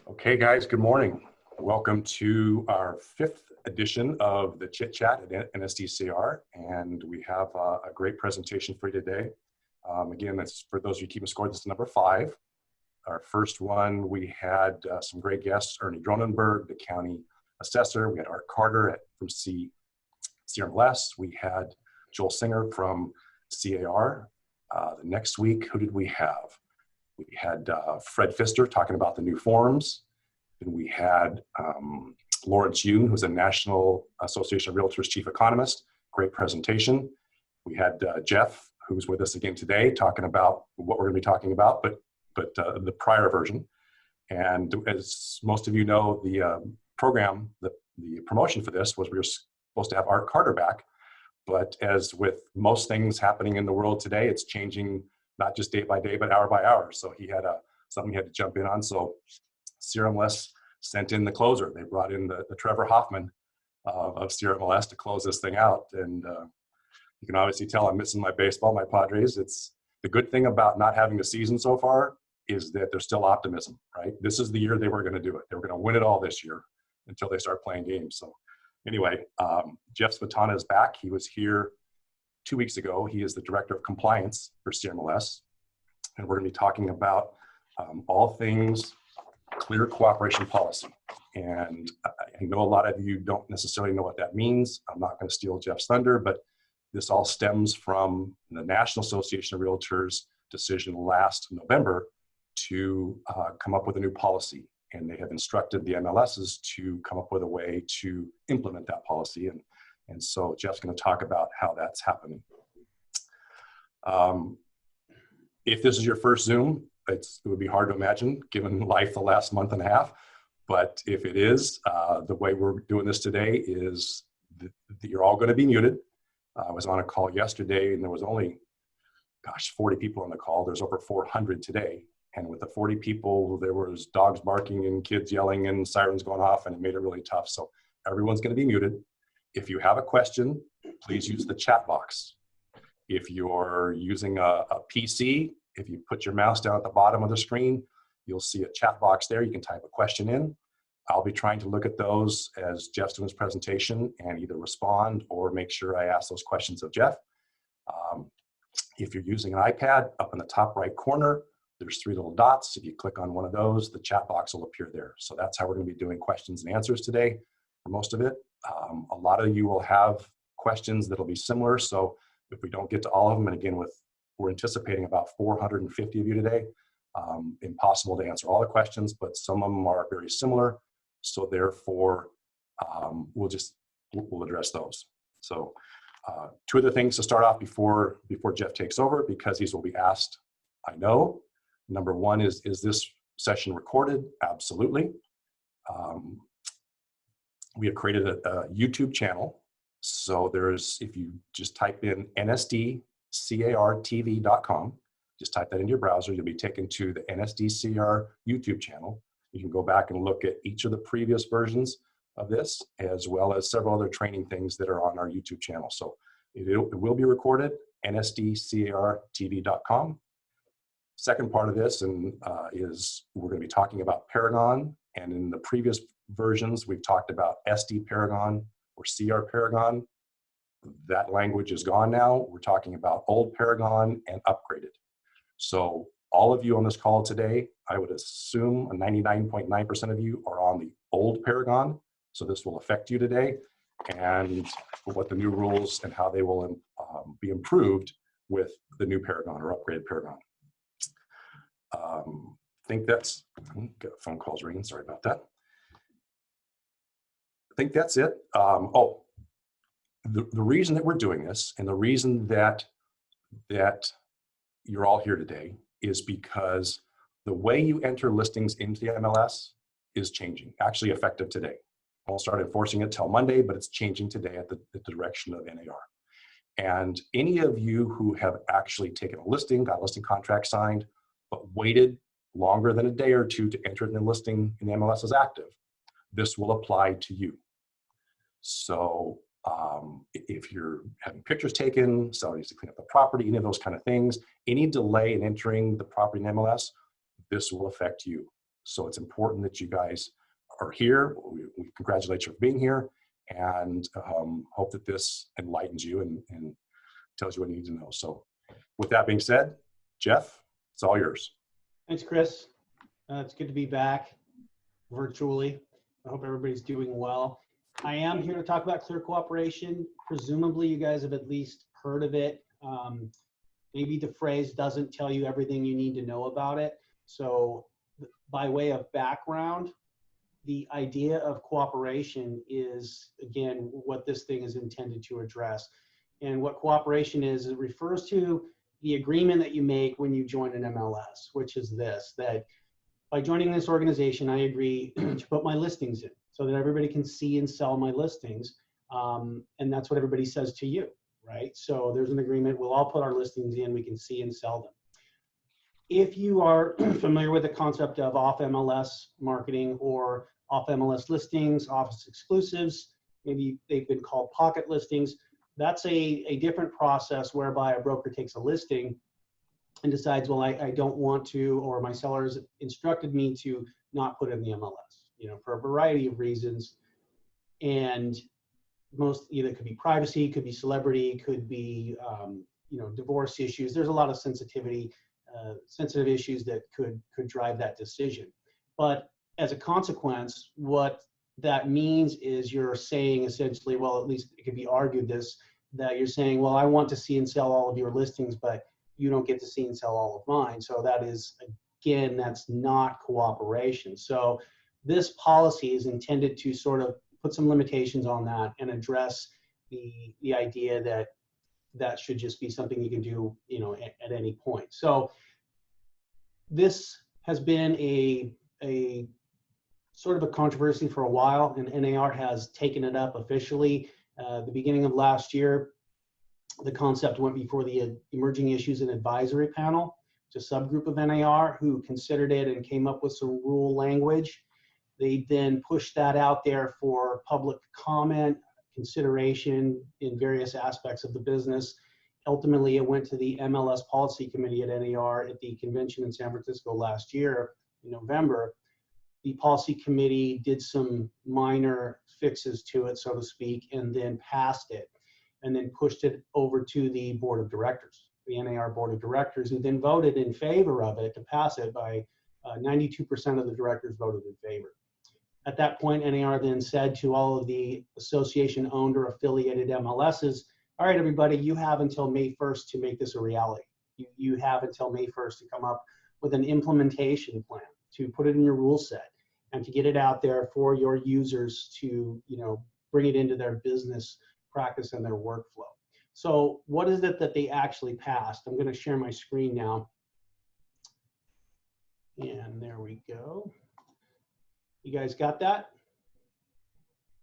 Okay, guys, good morning. Welcome to our fifth edition of the Chit Chat at NSDCR, and we have a great presentation for you today. Again, that's for those of you keeping score, this is number 5. Our first one, we had some great guests, Ernie Dronenberg, the county assessor. We had Art Carter from CRMLS. We had Joel Singer from CAR. The next week, who did we have? We had Fred Pfister talking about the new forms. Then we had Lawrence Yoon, who's a National Association of Realtors chief economist. Great presentation. We had Jeff, who's with us again today, talking about what we're going to be talking about, but the prior version. And as most of you know, the program, the promotion for this was we were supposed to have Art Carter back. But as with most things happening in the world today, it's changing not just day by day, but hour by hour. So he had something he had to jump in on. So CRMLS sent in the closer. They brought in the Trevor Hoffman of CRMLS to close this thing out. And you can obviously tell I'm missing my baseball, my Padres. It's the good thing about not having a season so far is that there's still optimism, right? This is the year they were going to do it. They were going to win it all this year until they start playing games. So anyway, Jeff Smetana is back. He was here 2 weeks ago. He is the director of compliance for CRMLS. And we're going to be talking about all things clear cooperation policy. And I know a lot of you don't necessarily know what that means. I'm not going to steal Jeff's thunder, but this all stems from the National Association of Realtors decision last November to come up with a new policy. And they have instructed the MLSs to come up with a way to implement that policy. And so Jeff's going to talk about how that's happening. If this is your first Zoom, it would be hard to imagine given life the last month and a half. But if it is, the way we're doing this today is that you're all going to be muted. I was on a call yesterday and there was only, 40 people on the call. There's over 400 today. And with the 40 people, there was dogs barking and kids yelling and sirens going off, and it made it really tough. So everyone's going to be muted. If you have a question, please use the chat box. If you're using a PC, if you put your mouse down at the bottom of the screen, you'll see a chat box there. You can type a question in. I'll be trying to look at those as Jeff's doing his presentation and either respond or make sure I ask those questions of Jeff. If you're using an iPad, up in the top right corner, there's 3 little dots. If you click on one of those, the chat box will appear there. So that's how we're going to be doing questions and answers today for most of it. A lot of you will have questions that'll be similar. So if we don't get to all of them, and again, we're anticipating about 450 of you today, impossible to answer all the questions, but some of them are very similar. So therefore, we'll address those. So 2 other things to start off before Jeff takes over, because these will be asked, I know. Number 1 is this session recorded? Absolutely. We have created a YouTube channel. So if you just type in nsdcartv.com, just type that into your browser, you'll be taken to the NSDCR YouTube channel. You can go back and look at each of the previous versions of this, as well as several other training things that are on our YouTube channel. So it will be recorded, nsdcartv.com. Second part of this is we're going to be talking about Paragon. And in the previous versions, we've talked about SD Paragon or CR Paragon. That language is gone now. We're talking about old Paragon and upgraded. So all of you on this call today, I would assume 99.9% of you are on the old Paragon. So this will affect you today, and what the new rules and how they will be improved with the new Paragon or upgraded Paragon. I think that's, got phone calls ringing, sorry about that. I think that's it. The reason that we're doing this and the reason that you're all here today is because the way you enter listings into the MLS is changing, actually effective today. I won't start enforcing it till Monday, but it's changing today at the direction of NAR. And any of you who have actually taken a listing, got a listing contract signed, but waited longer than a day or 2 to enter it in the listing in the MLS as active, this will apply to you. So if you're having pictures taken, somebody needs to clean up the property, any of those kind of things, any delay in entering the property in MLS, this will affect you. So it's important that you guys are here. We congratulate you for being here, and hope that this enlightens you and tells you what you need to know. So with that being said, Jeff, it's all yours. Thanks, Chris. It's good to be back virtually. I hope everybody's doing well. I am here to talk about clear cooperation. Presumably you guys have at least heard of it. Maybe the phrase doesn't tell you everything you need to know about it. So by way of background, the idea of cooperation is, again, what this thing is intended to address. And what cooperation is, it refers to the agreement that you make when you join an MLS, which is this, that by joining this organization, I agree to put my listings in so that everybody can see and sell my listings. And that's what everybody says to you, right? So there's an agreement, we'll all put our listings in, we can see and sell them. If you are familiar with the concept of off MLS marketing or off MLS listings, office exclusives, maybe they've been called pocket listings, that's a different process whereby a broker takes a listing and decides, well, I don't want to, or my sellers instructed me to not put in the MLS, you know, for a variety of reasons. And most, either it could be privacy, could be celebrity, could be, you know, divorce issues. There's a lot of sensitive issues that could drive that decision. But as a consequence, what that means is you're saying essentially, well, at least it could be argued this, that you're saying, well, I want to see and sell all of your listings, but you don't get to see and sell all of mine. So that is, again, that's not cooperation. So this policy is intended to sort of put some limitations on that and address the idea that that should just be something you can do, you know, at any point. So this has been a sort of a controversy for a while, and NAR has taken it up officially. The beginning of last year, the concept went before the Emerging Issues and Advisory Panel. It's a subgroup of NAR who considered it and came up with some rule language. They then pushed that out there for public comment, consideration in various aspects of the business. Ultimately, it went to the MLS Policy Committee at NAR at the convention in San Francisco last year in November. The policy committee did some minor fixes to it, so to speak, and then passed it, and then pushed it over to the board of directors, the NAR board of directors, who then voted in favor of it to pass it by 92% of the directors voted in favor. At that point, NAR then said to all of the association-owned or affiliated MLSs, all right, everybody, you have until May 1st to make this a reality. You have until May 1st to come up with an implementation plan, to put it in your rule set, and to get it out there for your users to, you know, bring it into their business practice and their workflow. So what is it that they actually passed? I'm going to share my screen now. And there we go. You guys got that?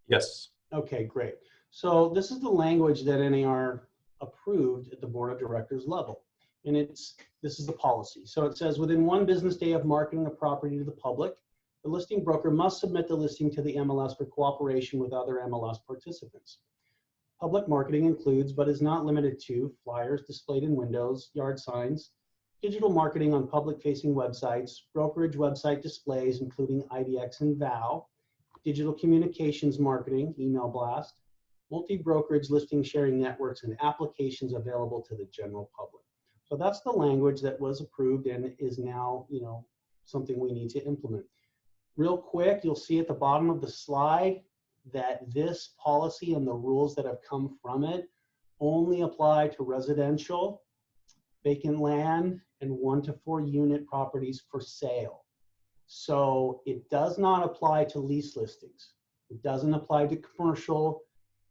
Yes. Okay, great. So this is the language that NAR approved at the board of directors level. And this is the policy. So it says, within 1 business day of marketing a property to the public, the listing broker must submit the listing to the MLS for cooperation with other MLS participants. Public marketing includes, but is not limited to, flyers displayed in windows, yard signs, digital marketing on public-facing websites, brokerage website displays, including IDX and VOW, digital communications marketing, email blast, multi-brokerage listing sharing networks, and applications available to the general public. So that's the language that was approved and is now, you know, something we need to implement. Real quick, you'll see at the bottom of the slide that this policy and the rules that have come from it only apply to residential, vacant land, and 1 to 4 unit properties for sale. So it does not apply to lease listings. It doesn't apply to commercial,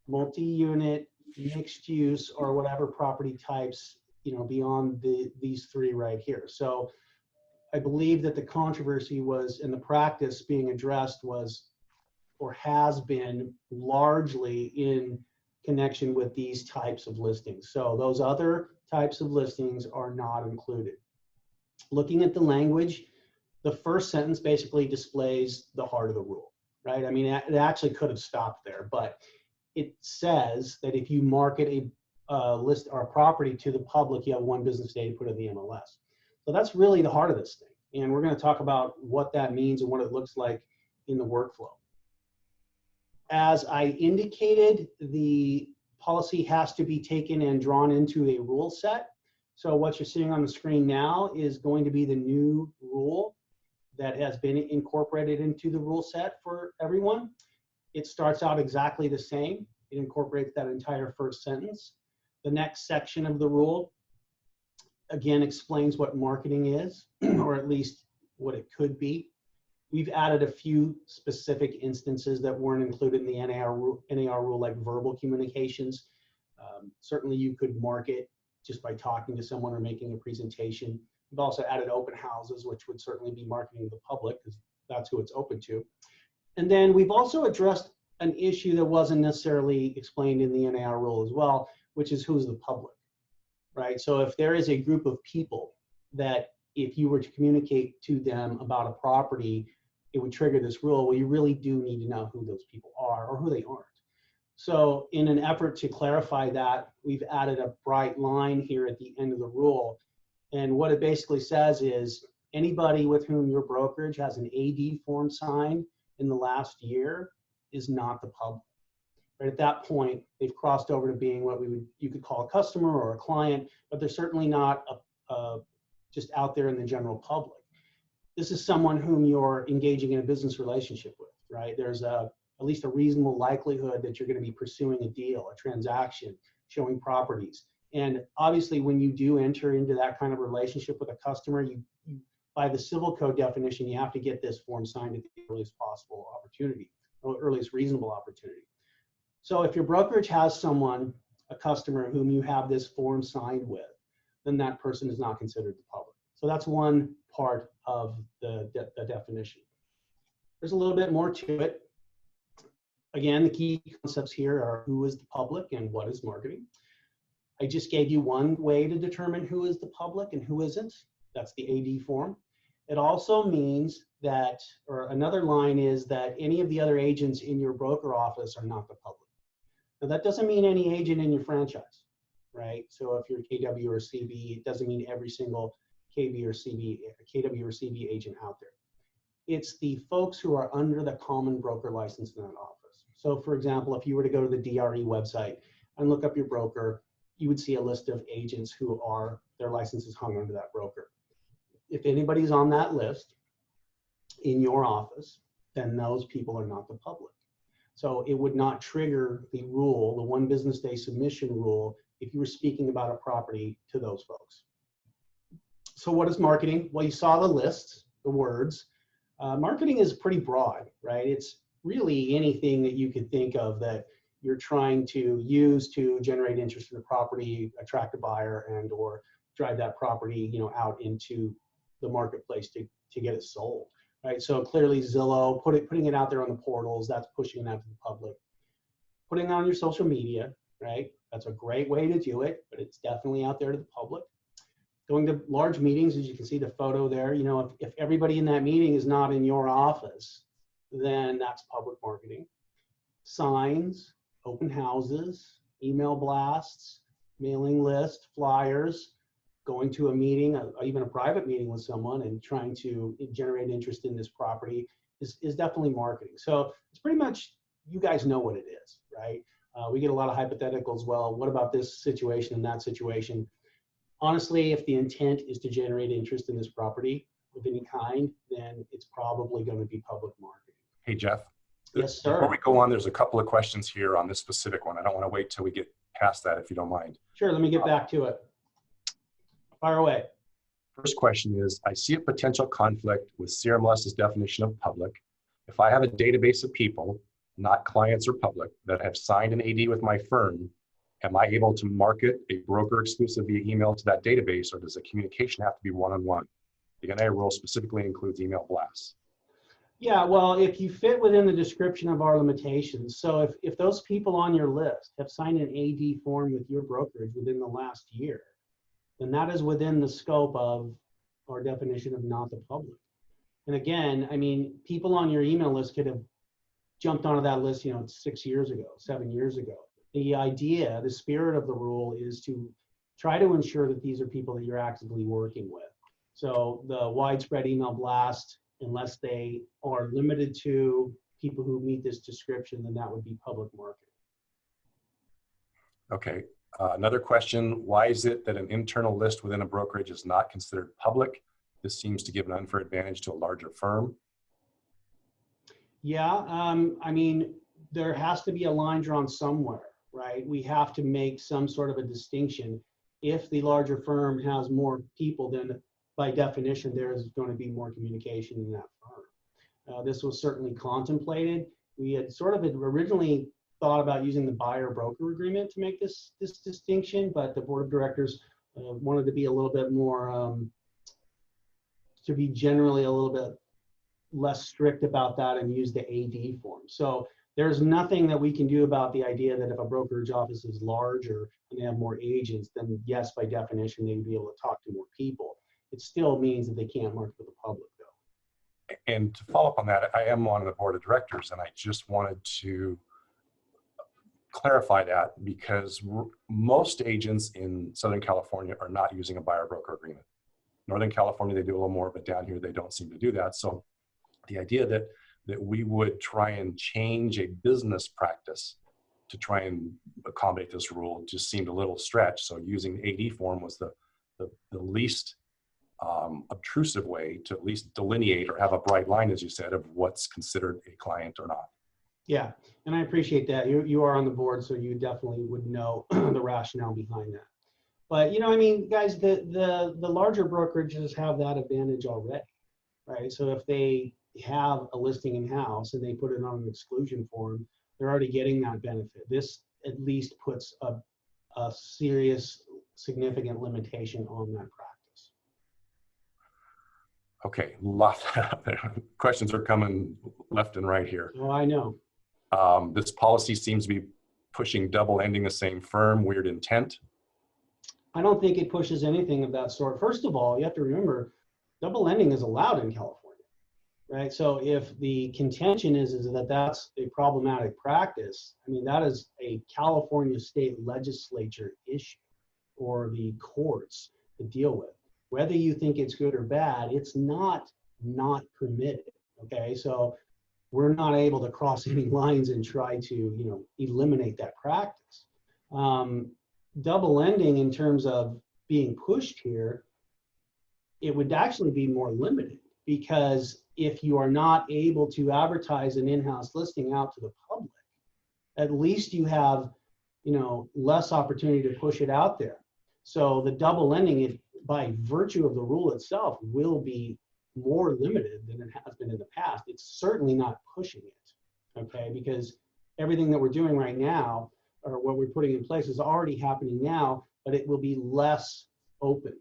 multi-unit, mixed use, or whatever property types, you know, beyond these 3 right here. So I believe that the controversy was, in the practice being addressed, was or has been largely in connection with these types of listings. So those other types of listings are not included. Looking at the language, the first sentence basically displays the heart of the rule, right? I mean, it actually could have stopped there, but it says that if you market a list or a property to the public, you have 1 business day to put in the MLS. So that's really the heart of this thing. And we're going to talk about what that means and what it looks like in the workflow. As I indicated, the policy has to be taken and drawn into a rule set. So what you're seeing on the screen now is going to be the new rule that has been incorporated into the rule set for everyone. It starts out exactly the same. It incorporates that entire first sentence. The next section of the rule, again, explains what marketing is, or at least what it could be. We've added a few specific instances that weren't included in the NAR rule, like verbal communications. Certainly you could market just by talking to someone or making a presentation. We've also added open houses, which would certainly be marketing to the public, because that's who it's open to. And then we've also addressed an issue that wasn't necessarily explained in the NAR rule as well, which is who's the public, right? So if there is a group of people that if you were to communicate to them about a property, it would trigger this rule, well, you really do need to know who those people are or who they aren't. So in an effort to clarify that, we've added a bright line here at the end of the rule. And what it basically says is anybody with whom your brokerage has an AD form signed in the last year is not the public. Right at that point, they've crossed over to being what you could call a customer or a client, but they're certainly not just out there in the general public. This is someone whom you're engaging in a business relationship with, right? There's at least a reasonable likelihood that you're going to be pursuing a deal, a transaction, showing properties. And obviously, when you do enter into that kind of relationship with a customer, you by the civil code definition, you have to get this form signed at the earliest possible opportunity, or earliest reasonable opportunity. So if your brokerage has someone, a customer whom you have this form signed with, then that person is not considered the public. So that's one part of the definition. There's a little bit more to it. Again, the key concepts here are who is the public and what is marketing. I just gave you one way to determine who is the public and who isn't. That's the AD form. It also means that, or another line is that any of the other agents in your broker office are not the public. Now that doesn't mean any agent in your franchise, right? So if you're KW or CB, it doesn't mean every single KW or CB agent out there. It's the folks who are under the common broker license in that office. So for example, if you were to go to the DRE website and look up your broker, you would see a list of agents who are, their licenses hung under that broker. If anybody's on that list in your office, then those people are not the public. So it would not trigger the rule, the one business day submission rule, if you were speaking about a property to those folks. So what is marketing? Well, you saw the list, the words. Marketing is pretty broad, right? It's really anything that you could think of that you're trying to use to generate interest in the property, attract a buyer, and or drive that property, out into the marketplace to get it sold, right? So clearly Zillow, putting it out there on the portals, that's pushing that to the public. Putting it on your social media, right? That's a great way to do it, but it's definitely out there to the public. Going to large meetings, as you can see the photo there, if everybody in that meeting is not in your office, then that's public marketing. Signs, open houses, email blasts, mailing list, flyers, going to a meeting, even a private meeting with someone and trying to generate interest in this property is definitely marketing. So it's pretty much, you guys know what it is, right? We get a lot of hypotheticals. Well, what about this situation and that situation? Honestly, if the intent is to generate interest in this property of any kind, then it's probably going to be public marketing. Hey, Jeff. Yes, sir. Before we go on, there's a couple of questions here on this specific one. I don't want to wait till we get past that, if you don't mind. Sure, let me get back to it. Fire away. First question is, I see a potential conflict with CRMLS's definition of public. If I have a database of people, not clients or public, that have signed an AD with my firm, am I able to market a broker exclusive via email to that database, or does the communication have to be one-on-one? The NA rule specifically includes email blasts. Yeah, well, if you fit within the description of our limitations, so if those people on your list have signed an AD form with your brokerage within the last year, then that is within the scope of our definition of not the public. And again, I mean, people on your email list could have jumped onto that list, 6 years ago, 7 years ago. The idea, the spirit of the rule is to try to ensure that these are people that you're actively working with. So the widespread email blast, unless they are limited to people who meet this description, then that would be public marketing. Okay. Another question, why is it that an internal list within a brokerage is not considered public? This seems to give an unfair advantage to a larger firm. Yeah, I mean, there has to be a line drawn somewhere, right? We have to make some sort of a distinction. If the larger firm has more people, then by definition, there is going to be more communication in that firm. This was certainly contemplated. We had sort of originally thought about using the buyer-broker agreement to make this distinction, but the board of directors wanted to be a little bit more, to be generally a little bit less strict about that and use the AD form. So there's nothing that we can do about the idea that if a brokerage office is larger and they have more agents, then yes, by definition, they would be able to talk to more people. It still means that they can't market to the public, though. And to follow up on that, I am on the board of directors, and I just wanted to clarify that because most agents in Southern California are not using a buyer-broker agreement. Northern California, they do a little more, but down here, they don't seem to do that. So the idea that we would try and change a business practice to try and accommodate this rule just seemed a little stretched. So using the AD form was the least obtrusive way to at least delineate or have a bright line, as you said, of what's considered a client or not. Yeah, and I appreciate that. You are on the board, so you definitely would know the rationale behind that. But, you know, I mean, guys, the larger brokerages have that advantage already, right? So if they have a listing in-house and they put it on an exclusion form, they're already getting that benefit. This at least puts a serious, significant limitation on that practice. Okay, lots of questions are coming left and right here. Oh, I know. This policy seems to be pushing double ending the same firm, weird intent. I don't think it pushes anything of that sort. First of all, you have to remember, double ending is allowed in California, right? So if the contention is that that's a problematic practice, I mean, that is a California state legislature issue or the courts to deal with. Whether you think it's good or bad, it's not permitted, okay? So we're not able to cross any lines and try to, you know, eliminate that practice. Double ending in terms of being pushed here, it would actually be more limited because if you are not able to advertise an in-house listing out to the public, at least you have, you know, less opportunity to push it out there. So the double ending, by virtue of the rule itself, will be more limited than it has been in the past. It's certainly not pushing it, okay? Because everything that we're doing right now, or what we're putting in place, is already happening now, but it will be less open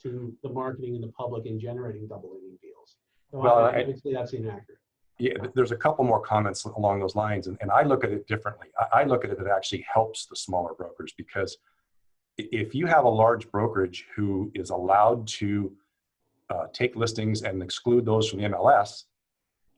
to the marketing and the public and generating double ending deals. So well, I would say that's inaccurate. Yeah, there's a couple more comments along those lines, and I look at it differently. I look at it that actually helps the smaller brokers, because if you have a large brokerage who is allowed to take listings and exclude those from the MLS,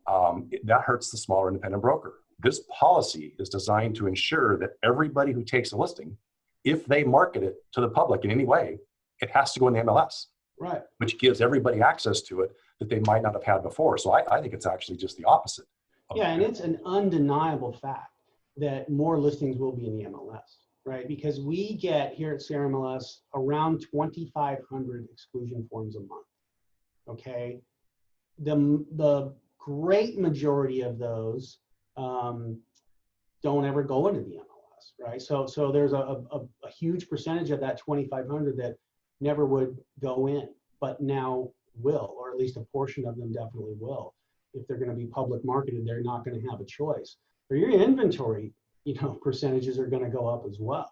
that hurts the smaller independent broker. This policy is designed to ensure that everybody who takes a listing, if they market it to the public in any way, it has to go in the MLS, right? Which gives everybody access to it that they might not have had before. So I think it's actually just the opposite. Yeah, and it's an undeniable fact that more listings will be in the MLS, right? Because we get here at CRMLS around 2,500 exclusion forms a month, okay? The great majority of those don't ever go into the MLS, right? So there's a huge percentage of that 2,500 that never would go in, but now will, or at least a portion of them definitely will. If they're going to be public marketed, they're not going to have a choice. Or your inventory, you know, percentages are going to go up as well.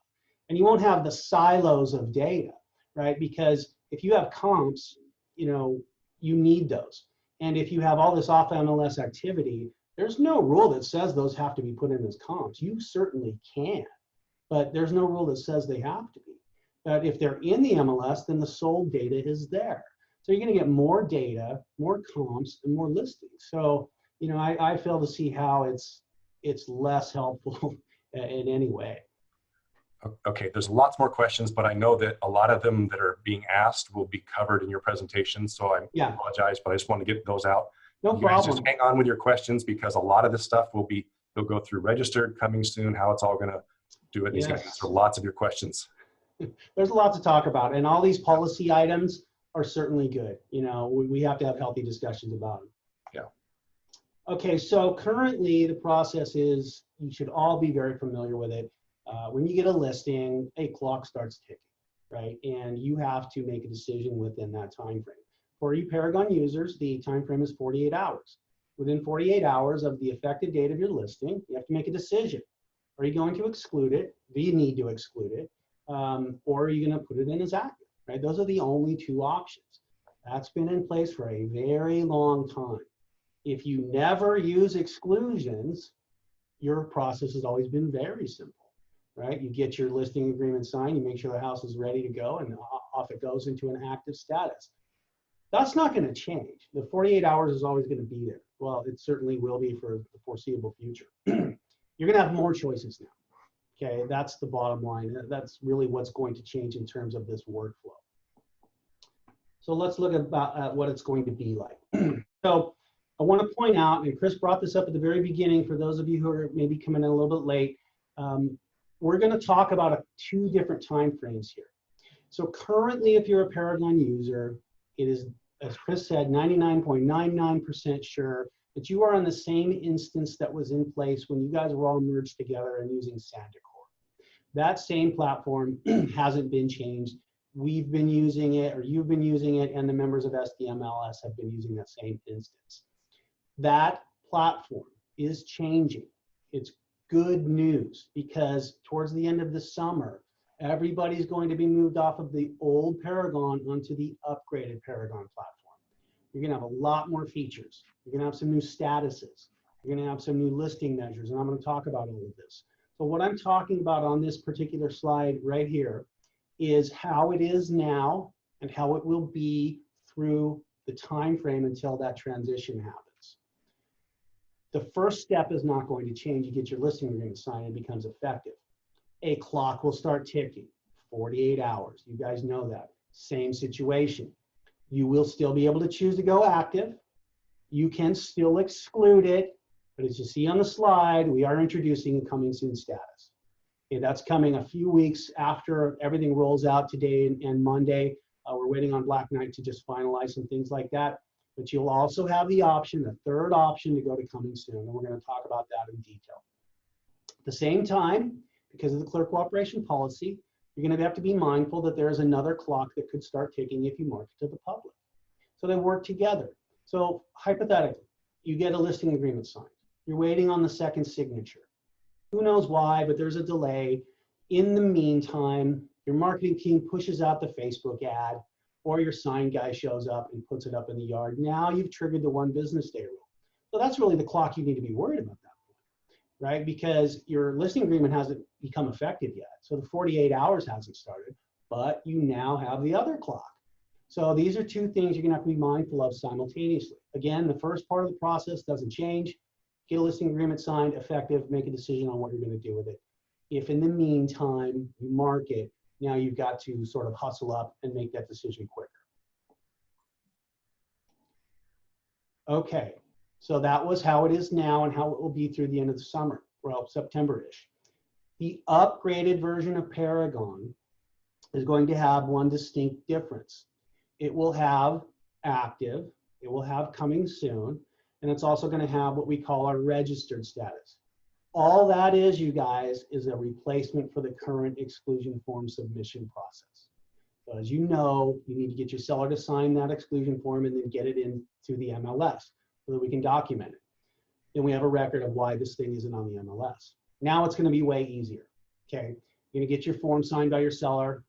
And you won't have the silos of data, right? Because if you have comps, you know, you need those. And if you have all this off MLS activity, there's no rule that says those have to be put in as comps. You certainly can, but there's no rule that says they have to be. But if they're in the MLS, then the sold data is there. So you're going to get more data, more comps, and more listings. So, you know, I fail to see how it's less helpful in any way. Okay, there's lots more questions, but I know that a lot of them that are being asked will be covered in your presentation. So I apologize, but I just want to get those out. No You guys just problem. hang on with your questions, because a lot of this stuff will go through registered coming soon, how it's all going to do it. And he's going to answer lots of your questions. There's a lot to talk about, and all these policy items are certainly good. You know, we have to have healthy discussions about them. Yeah. Okay, so currently the process is, you should all be very familiar with it. When you get a listing, a clock starts ticking, right? And you have to make a decision within that time frame. For you Paragon users, the time frame is 48 hours. Within 48 hours of the effective date of your listing, you have to make a decision. Are you going to exclude it? Do you need to exclude it? Or are you going to put it in as active, right? Those are the only two options. That's been in place for a very long time. If you never use exclusions, your process has always been very simple, right? You get your listing agreement signed, you make sure the house is ready to go, and off it goes into an active status. That's not going to change. The 48 hours is always going to be there. Well, it certainly will be for the foreseeable future. You're going to have more choices now. Okay, that's the bottom line. That's really what's going to change in terms of this workflow. So let's look at what it's going to be like. So I want to point out, and Chris brought this up at the very beginning, for those of you who are maybe coming in a little bit late, we're going to talk about two different time frames here. So currently, if you're a Paragon user, it is, as Chris said, 99.99% sure that you are on the same instance that was in place when you guys were all merged together and using Sandicor. That same platform hasn't been changed. We've been using it, or you've been using it, and the members of CRMLS have been using that same instance. That platform is changing. It's good news, because towards the end of the summer, everybody's going to be moved off of the old Paragon onto the upgraded Paragon platform. You're going to have a lot more features. You're going to have some new statuses. You're going to have some new listing measures, and I'm going to talk about all of this. So what I'm talking about on this particular slide right here is how it is now and how it will be through the time frame until that transition happens. The first step is not going to change. You get your listing agreement signed, and it becomes effective. A clock will start ticking, 48 hours. You guys know that. Same situation. You will still be able to choose to go active. You can still exclude it, but as you see on the slide, we are introducing a coming soon status. Okay, that's coming a few weeks after everything rolls out today and Monday. We're waiting on Black Knight to just finalize some things like that. But you'll also have the option, the third option, to go to coming soon, and we're going to talk about that in detail. At the same time, because of the clear cooperation policy, you're going to have to be mindful that there's another clock that could start ticking if you market to the public. So they work together. So hypothetically, you get a listing agreement signed. You're waiting on the second signature. Who knows why, but there's a delay. In the meantime, your marketing team pushes out the Facebook ad, or your sign guy shows up and puts it up in the yard. Now you've triggered the 1 business day rule. So that's really the clock you need to be worried about that point, right? Because your listing agreement hasn't become effective yet. So the 48 hours hasn't started, but you now have the other clock. So these are two things you're gonna have to be mindful of simultaneously. Again, the first part of the process doesn't change. Get a listing agreement signed, effective, make a decision on what you're gonna do with it. If in the meantime you market, now you've got to sort of hustle up and make that decision quicker. Okay, so that was how it is now and how it will be through the end of the summer, well, September-ish. The upgraded version of Paragon is going to have one distinct difference. It will have active, it will have coming soon, and it's also going to have what we call our registered status. All that is, you guys, is a replacement for the current exclusion form submission process. So as you know, you need to get your seller to sign that exclusion form and then get it into the MLS so that we can document it. Then we have a record of why this thing isn't on the MLS. Now it's going to be way easier. Okay, you're going to get your form signed by your seller,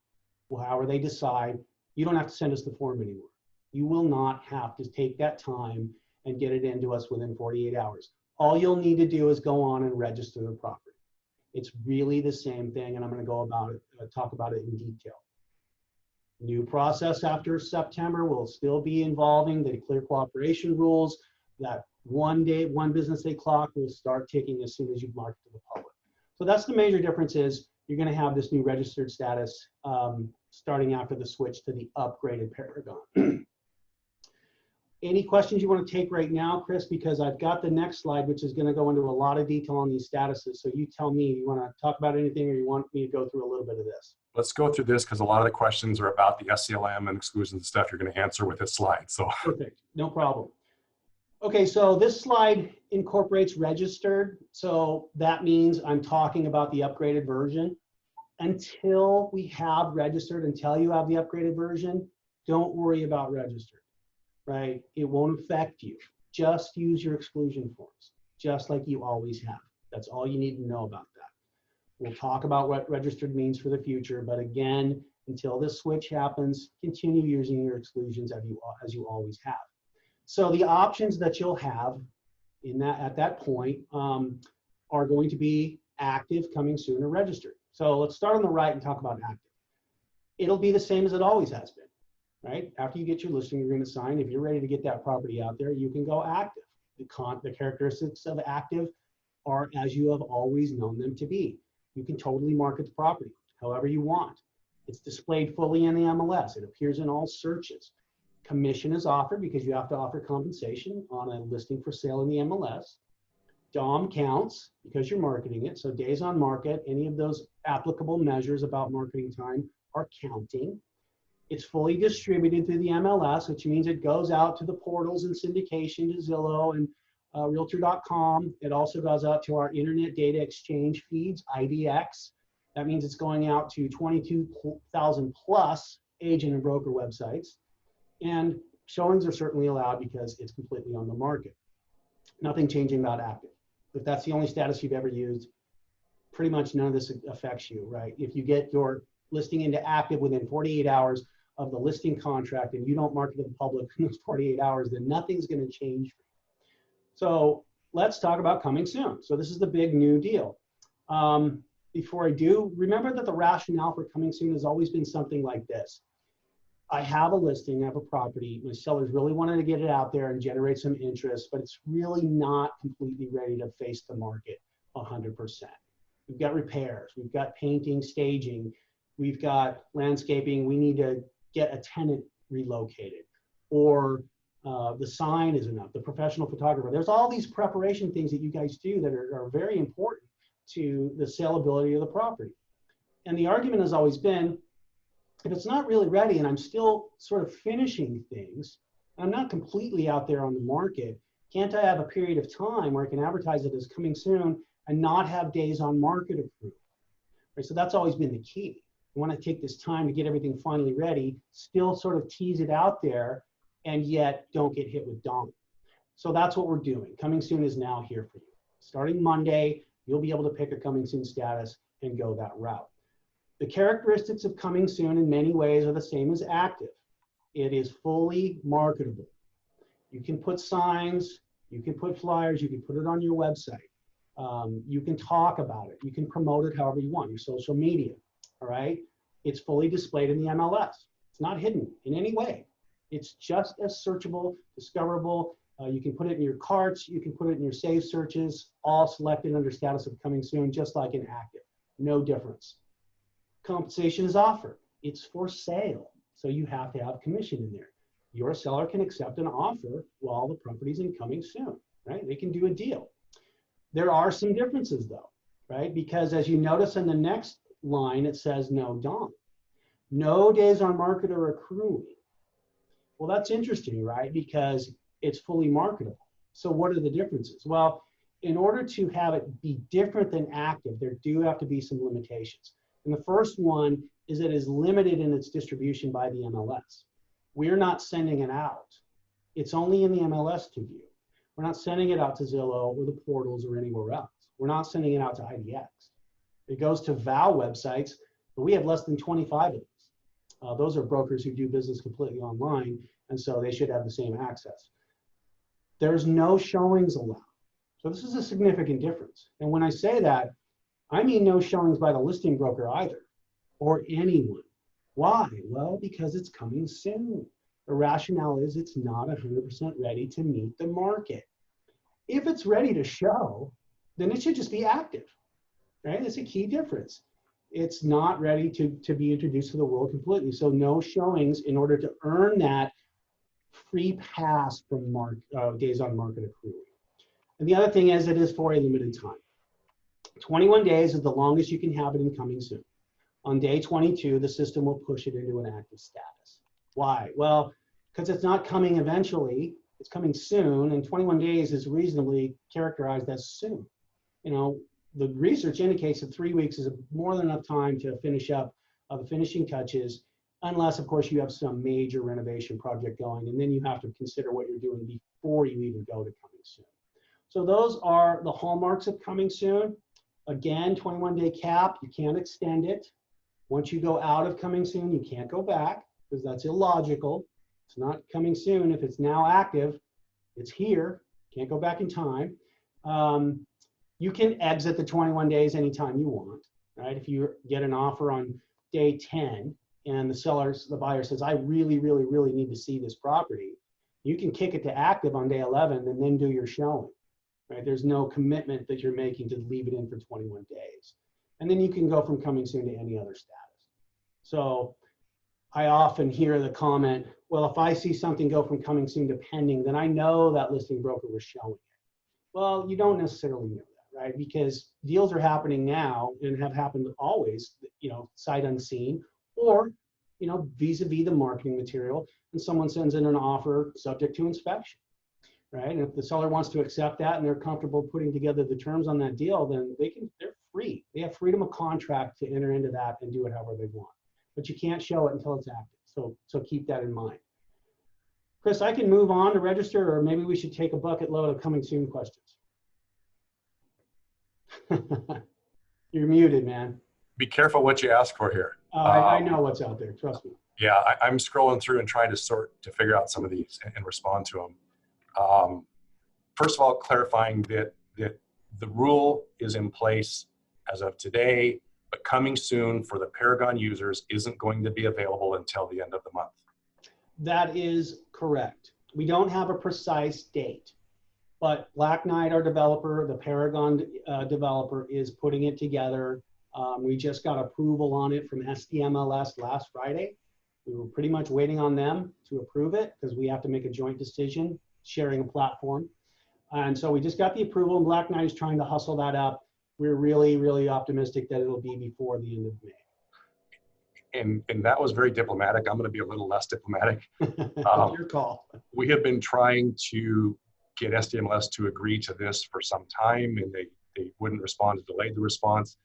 well, however they decide. You don't have to send us the form anymore. You will not have to take that time and get it into us within 48 hours. All you'll need to do is go on and register the property. It's really the same thing, and I'm going to go about it, talk about it in detail. New process after September will still be involving the clear cooperation rules. That 1 business day clock will start ticking as soon as you market to the public. So that's the major difference is you're going to have this new registered status starting after the switch to the upgraded Paragon. Any questions you want to take right now, Chris? Because I've got the next slide, which is going to go into a lot of detail on these statuses. So you tell me, you want to talk about anything or you want me to go through a little bit of this? Let's go through this because a lot of the questions are about the SCLM and exclusions and stuff you're going to answer with this slide. So perfect, no problem. Okay, so this slide incorporates registered. So that means I'm talking about the upgraded version. Until we have registered, until you have the upgraded version, don't worry about registered, right? It won't affect you. Just use your exclusion forms, just like you always have. That's all you need to know about that. We'll talk about what registered means for the future, but again, until this switch happens, continue using your exclusions as you always have. So the options that you'll have at that point are going to be active, coming soon, or registered. So let's start on the right and talk about active. It'll be the same as it always has been, right? After you get your listing agreement signed, if you're ready to get that property out there, you can go active. The characteristics of active are as you have always known them to be. You can totally market the property however you want. It's displayed fully in the MLS. It appears in all searches. Commission is offered because you have to offer compensation on a listing for sale in the MLS. DOM counts because you're marketing it. So days on market, any of those applicable measures about marketing time are counting. It's fully distributed through the MLS, which means it goes out to the portals and syndication to Zillow and Realtor.com. It also goes out to our internet data exchange feeds, IDX. That means it's going out to 22,000 plus agent and broker websites. And showings are certainly allowed because it's completely on the market. Nothing changing about active. If that's the only status you've ever used, pretty much none of this affects you, right? If you get your listing into active within 48 hours of the listing contract and you don't market to the public in those 48 hours, then nothing's going to change. So let's talk about coming soon. So this is the big new deal. Before I do, remember that the rationale for coming soon has always been something like this. I have a listing, I have a property, my sellers really wanted to get it out there and generate some interest, but it's really not completely ready to face the market 100%. We've got repairs, we've got painting, staging, we've got landscaping, we need to get a tenant relocated, or the sign isn't up, the professional photographer. There's all these preparation things that you guys do that are very important to the saleability of the property. And the argument has always been, if it's not really ready and I'm still sort of finishing things, I'm not completely out there on the market, can't I have a period of time where I can advertise it as coming soon and not have days on market approved? Right, so that's always been the key. I want to take this time to get everything finally ready, still sort of tease it out there, and yet don't get hit with DOM. So that's what we're doing. Coming soon is now here for you. Starting Monday, you'll be able to pick a coming soon status and go that route. The characteristics of coming soon in many ways are the same as active. It is fully marketable. You can put signs, you can put flyers, you can put it on your website. You can talk about it. You can promote it however you want, your social media, all right? It's fully displayed in the MLS. It's not hidden in any way. It's just as searchable, discoverable. You can put it in your carts, you can put it in your saved searches, all selected under status of coming soon, just like in active. No difference. Compensation is offered. It's for sale, so you have to have commission in there. Your seller can accept an offer while the property's in coming soon, right? They can do a deal. There are some differences though, right? Because as you notice in the next line, it says no DOM. No days on market are accruing. Well, that's interesting, right? Because it's fully marketable. So what are the differences? Well, in order to have it be different than active, there do have to be some limitations. And the first one is it is limited in its distribution by the MLS. We're not sending it out. It's only in the MLS to view. We're not sending it out to Zillow or the portals or anywhere else. We're not sending it out to IDX. It goes to VAL websites, but we have less than 25 of those. Those are brokers who do business completely online, and so they should have the same access. There's no showings allowed. So this is a significant difference. And when I say that, I mean no showings by the listing broker either, or anyone. Why? Well, because it's coming soon. The rationale is it's not 100% ready to meet the market. If it's ready to show, then it should just be active, right? That's a key difference. it's not ready to be introduced to the world completely. So no showings in order to earn that free pass from days on market accrual. And the other thing is it is for a limited time. 21 days is the longest you can have it in coming soon. On day 22, the system will push it into an active status. Why? Well, because it's not coming eventually, it's coming soon, and 21 days is reasonably characterized as soon. You know, the research indicates that 3 weeks is more than enough time to finish up the finishing touches, unless, of course, you have some major renovation project going, and then you have to consider what you're doing before you even go to coming soon. So those are the hallmarks of coming soon. Again, 21-day cap, you can't extend it. Once you go out of coming soon, you can't go back because that's illogical. It's not coming soon. If it's now active, it's here. Can't go back in time. You can exit the 21 days anytime you want, right? If you get an offer on day 10 and the buyer says, I really, really, really need to see this property, you can kick it to active on day 11 and then do your showing, right? There's no commitment that you're making to leave it in for 21 days. And then you can go from coming soon to any other status. So I often hear the comment, well, if I see something go from coming soon to pending, then I know that listing broker was showing it. Well, you don't necessarily know that, right? Because deals are happening now and have happened always, you know, sight unseen, or, you know, vis-a-vis the marketing material, and someone sends in an offer subject to inspection, right? And if the seller wants to accept that and they're comfortable putting together the terms on that deal, then they're free. They have freedom of contract to enter into that and do it however they want. But you can't show it until it's active. So keep that in mind. Chris, I can move on to register, or maybe we should take a bucket load of coming soon questions. You're muted, man. Be careful what you ask for here. I know what's out there, trust me. Yeah, I'm scrolling through and trying to figure out some of these and respond to them. First of all, clarifying that the rule is in place as of today, but coming soon for the Paragon users isn't going to be available until the end of the month. That is correct. We don't have a precise date, but Black Knight, our developer, the Paragon developer, is putting it together. We just got approval on it from CRMLS last Friday. We were pretty much waiting on them to approve it because we have to make a joint decision, sharing a platform. And so we just got the approval, and Black Knight is trying to hustle that up. We're really, really optimistic that it'll be before the end of May. And that was very diplomatic. I'm going to be a little less diplomatic. Your call. We have been trying to get CRMLS to agree to this for some time, and they wouldn't respond, delayed the response,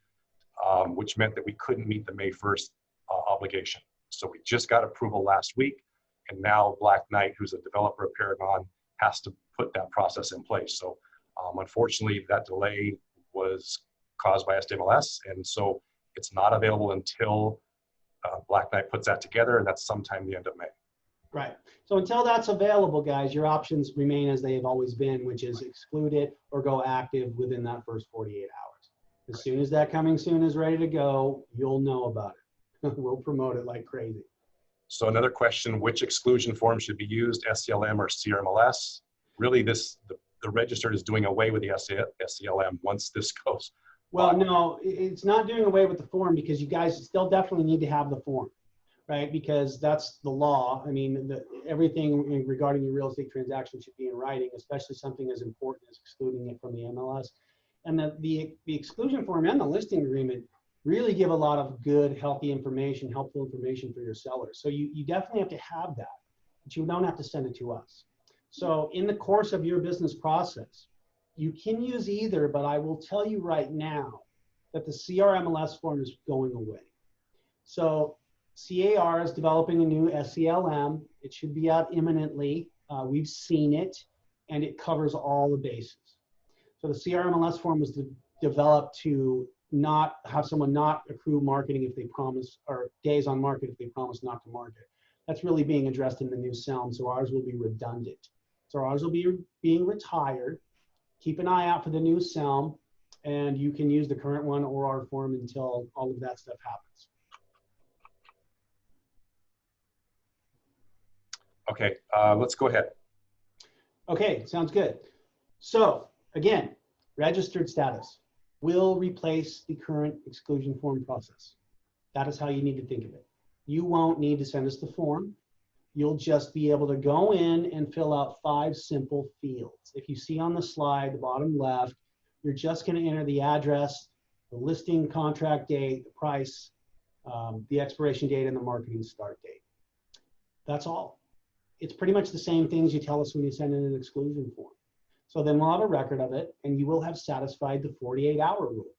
which meant that we couldn't meet the May 1st obligation. So we just got approval last week, and now Black Knight, who's a developer of Paragon, has to put that process in place. So unfortunately, that delay was caused by CRMLS, and so it's not available until Black Knight puts that together, and that's sometime the end of May. Right. So until that's available, guys, your options remain as they have always been, which is exclude it or go active within that first 48 hours. As soon as that coming soon is ready to go, you'll know about it. We'll promote it like crazy. So another question, which exclusion form should be used, SCLM or CRMLS? Really, the registered is doing away with the SCLM once this goes. Well, no, it's not doing away with the form, because you guys still definitely need to have the form, right? Because that's the law. I mean, everything regarding your real estate transaction should be in writing, especially something as important as excluding it from the MLS. And the exclusion form and the listing agreement really give a lot of good, healthy information, helpful information for your sellers. So you definitely have to have that, but you don't have to send it to us. So in the course of your business process, you can use either, but I will tell you right now that the CRMLS form is going away. So CAR is developing a new SCLM. It should be out imminently. We've seen it, and it covers all the bases. So the CRMLS form was developed to not have someone not accrue marketing if they promise, or days on market if they promise not to market. That's really being addressed in the new CELM, so ours will be redundant. So ours will be being retired. Keep an eye out for the new CELM, and you can use the current one or our form until all of that stuff happens. Okay, let's go ahead. Okay, sounds good. So again, registered status. will replace the current exclusion form process. That is how you need to think of it. You won't need to send us the form. You'll just be able to go in and fill out 5 simple fields. If you see on the slide, the bottom left, you're just going to enter the address, the listing contract date, the price, the expiration date, and the marketing start date. That's all. It's pretty much the same things you tell us when you send in an exclusion form. So then we'll have a record of it, and you will have satisfied the 48-hour rule.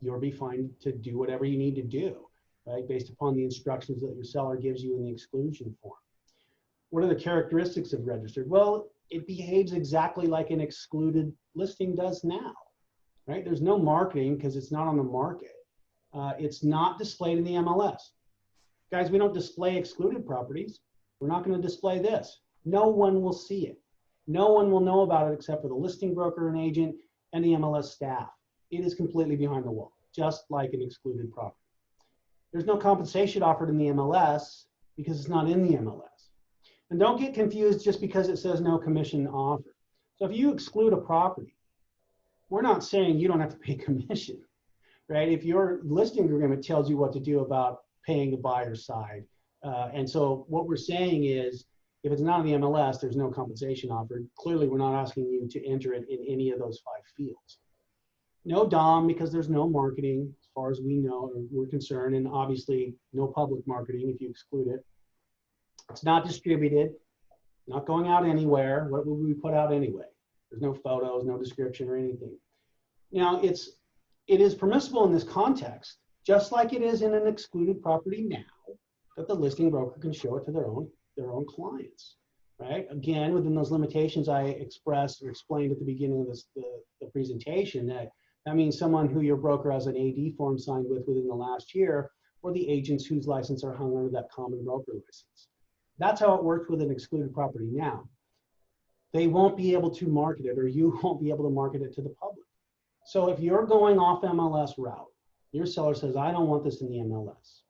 You'll be fine to do whatever you need to do, right, based upon the instructions that your seller gives you in the exclusion form. What are the characteristics of registered? Well, it behaves exactly like an excluded listing does now, right? There's no marketing because it's not on the market. It's not displayed in the MLS. Guys, we don't display excluded properties. We're not going to display this. No one will see it. No one will know about it except for the listing broker and agent and the MLS staff. It is completely behind the wall, just like an excluded property. There's no compensation offered in the MLS because it's not in the MLS. And don't get confused just because it says no commission offered. So if you exclude a property, we're not saying you don't have to pay commission, right? If your listing agreement tells you what to do about paying the buyer's side. And so what we're saying is, if it's not in the MLS, there's no compensation offered. Clearly, we're not asking you to enter it in any of those 5 fields. No DOM, because there's no marketing as far as we know or we're concerned, and obviously no public marketing if you exclude it. It's not distributed, not going out anywhere. What would we put out anyway? There's no photos, no description or anything. Now, it is permissible in this context, just like it is in an excluded property now, that the listing broker can show it to their own clients, right? Again, within those limitations I expressed or explained at the beginning of the presentation, that means someone who your broker has an AD form signed with within the last year, or the agents whose license are hung under that common broker license. That's how it works with an excluded property now. They won't be able to market it, or you won't be able to market it to the public. So if you're going off MLS route, your seller says, I don't want this in the MLS.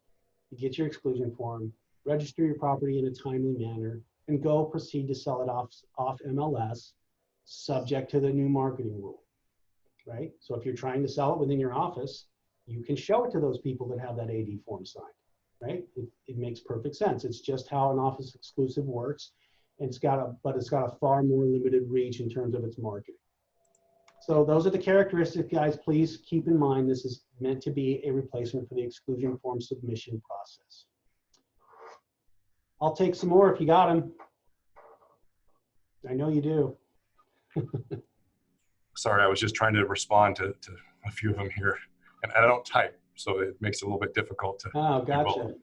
You get your exclusion form, register your property in a timely manner, and go proceed to sell it off MLS, subject to the new marketing rule, right? So if you're trying to sell it within your office, you can show it to those people that have that AD form signed, right? It makes perfect sense. It's just how an office exclusive works, and it's got a far more limited reach in terms of its marketing. So those are the characteristics, guys. Please keep in mind this is meant to be a replacement for the exclusion form submission process. I'll take some more if you got them. I know you do. Sorry, I was just trying to respond to a few of them here. And I don't type, so it makes it a little bit difficult to. Oh, gotcha.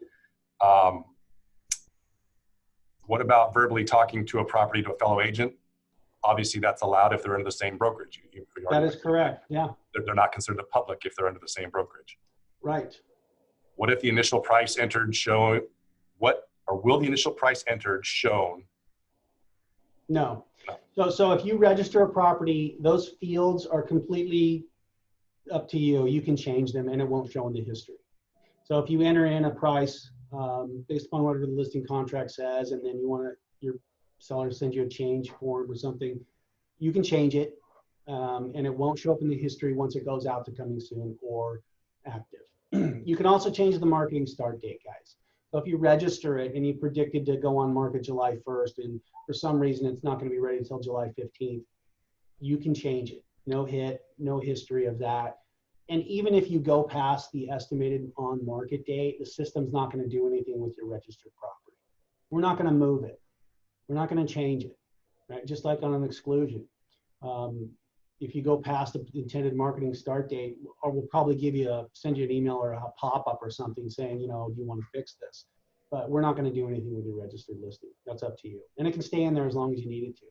What about verbally talking to a property to a fellow agent? Obviously, that's allowed if they're under the same brokerage. That is correct, yeah. They're not considered the public if they're under the same brokerage. Right. What if the initial price entered shown, will the initial price entered shown? No. So if you register a property, those fields are completely up to you. You can change them and it won't show in the history. So if you enter in a price based upon whatever the listing contract says, and then you want your seller to send you a change form or something, you can change it and it won't show up in the history once it goes out to coming soon or active. You can also change the marketing start date, guys. So if you register it and you predicted to go on market July 1st and for some reason it's not going to be ready until July 15th, you can change it. No hit, no history of that. And even if you go past the estimated on market date, the system's not going to do anything with your registered property. We're not going to move it. We're not going to change it, right? Just like on an exclusion. If you go past the intended marketing start date, or we'll probably send you an email or a pop-up or something saying, do you want to fix this? But we're not going to do anything with your registered listing. That's up to you. And it can stay in there as long as you need it to,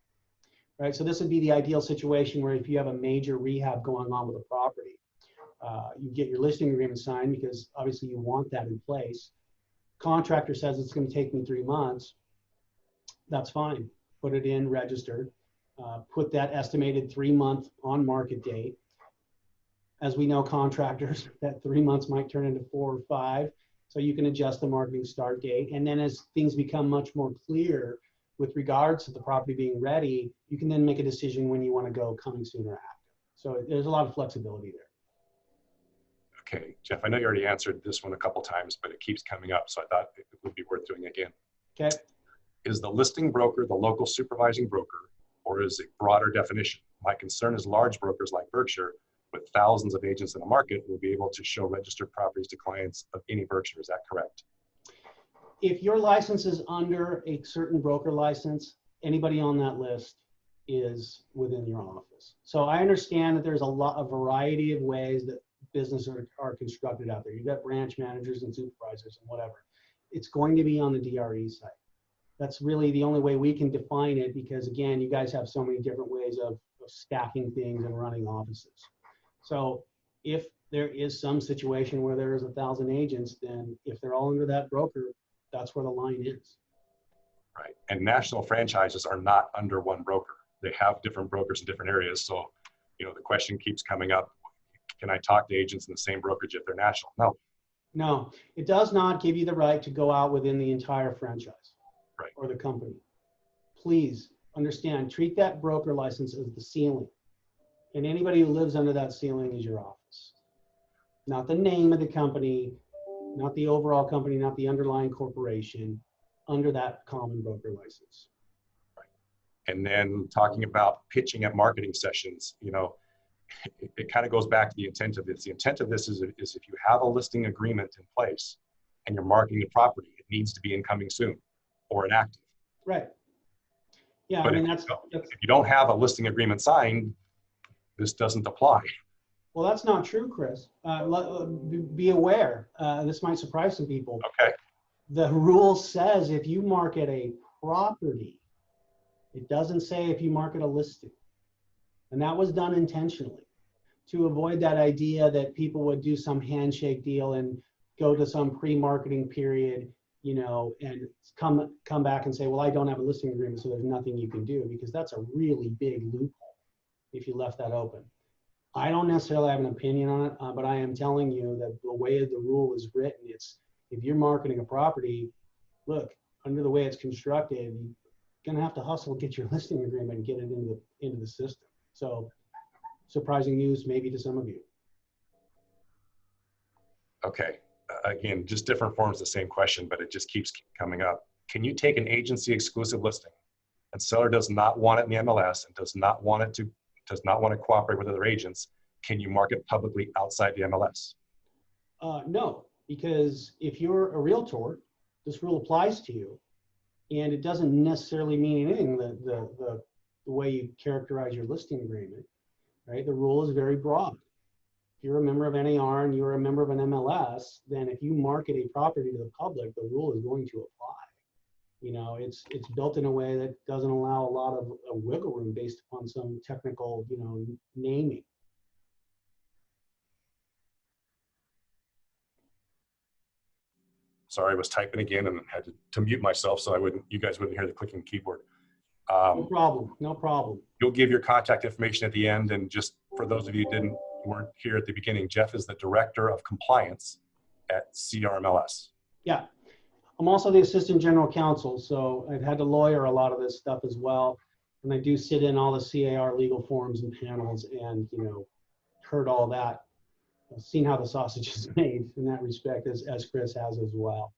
right? So this would be the ideal situation where if you have a major rehab going on with a property, you get your listing agreement signed because obviously you want that in place. Contractor says it's going to take me 3 months. That's fine. Put it in registered. Put that estimated 3-month on market date. As we know, contractors, that 3 months might turn into 4 or 5. So you can adjust the marketing start date. And then as things become much more clear with regards to the property being ready, you can then make a decision when you want to go coming soon or after. So there's a lot of flexibility there. Okay, Jeff, I know you already answered this one a couple times, but it keeps coming up, so I thought it would be worth doing again. Okay. Is the listing broker the local supervising broker, or is it broader definition? My concern is large brokers like Berkshire, with thousands of agents in the market, will be able to show registered properties to clients of any Berkshire. Is that correct? If your license is under a certain broker license, anybody on that list is within your office. So I understand that there's a variety of ways that businesses are constructed out there. You've got branch managers and supervisors and whatever. It's going to be on the DRE site. That's really the only way we can define it, because again, you guys have so many different ways of stacking things and running offices. So if there is some situation where there is 1,000 agents, then if they're all under that broker, that's where the line is. Right. And national franchises are not under one broker. They have different brokers in different areas. So, you know, the question keeps coming up, can I talk to agents in the same brokerage if they're national? No. No, it does not give you the right to go out within the entire franchise. Right. Or the company. Please understand, treat that broker license as the ceiling. And anybody who lives under that ceiling is your office. Not the name of the company, not the overall company, not the underlying corporation, under that common broker license. Right. And then talking about pitching at marketing sessions, you know, it kind of goes back to the intent of this. The intent of this is if you have a listing agreement in place and you're marketing the property, it needs to be incoming soon or inactive. Right. Yeah, but I mean, if you don't have a listing agreement signed, this doesn't apply. Well, that's not true, Chris. Be aware. This might surprise some people. Okay. The rule says if you market a property, it doesn't say if you market a listing. And that was done intentionally to avoid that idea that people would do some handshake deal and go to some pre-marketing period, you know, and come back and say, well, I don't have a listing agreement, so there's nothing you can do, because that's a really big loophole if you left that open. I don't necessarily have an opinion on it, but I am telling you that the way the rule is written, it's if you're marketing a property, look, under the way it's constructed, you're gonna have to hustle, get your listing agreement and get it into the system. So surprising news maybe to some of you. Okay. Again, just different forms of the same question, but it just keeps coming up. Can you take an agency exclusive listing and seller does not want it in the MLS and does not want to cooperate with other agents? Can you market publicly outside the MLS? No, because if you're a realtor, this rule applies to you, and it doesn't necessarily mean anything the way you characterize your listing agreement, right? The rule is very broad. If you're a member of NAR and you're a member of an MLS, then if you market a property to the public, the rule is going to apply. You know, it's built in a way that doesn't allow a lot of wiggle room based upon some technical, you know, naming. Sorry, I was typing again and had to mute myself so you guys wouldn't hear the clicking keyboard. No problem, no problem. You'll give your contact information at the end, and just for those of you who weren't here at the beginning, Jeff is the Director of Compliance at CRMLS. Yeah, I'm also the Assistant General Counsel, so I've had to lawyer a lot of this stuff as well, and I do sit in all the CAR legal forums and panels, and you know, heard all that. I've seen how the sausage is made in that respect, as Chris has as well.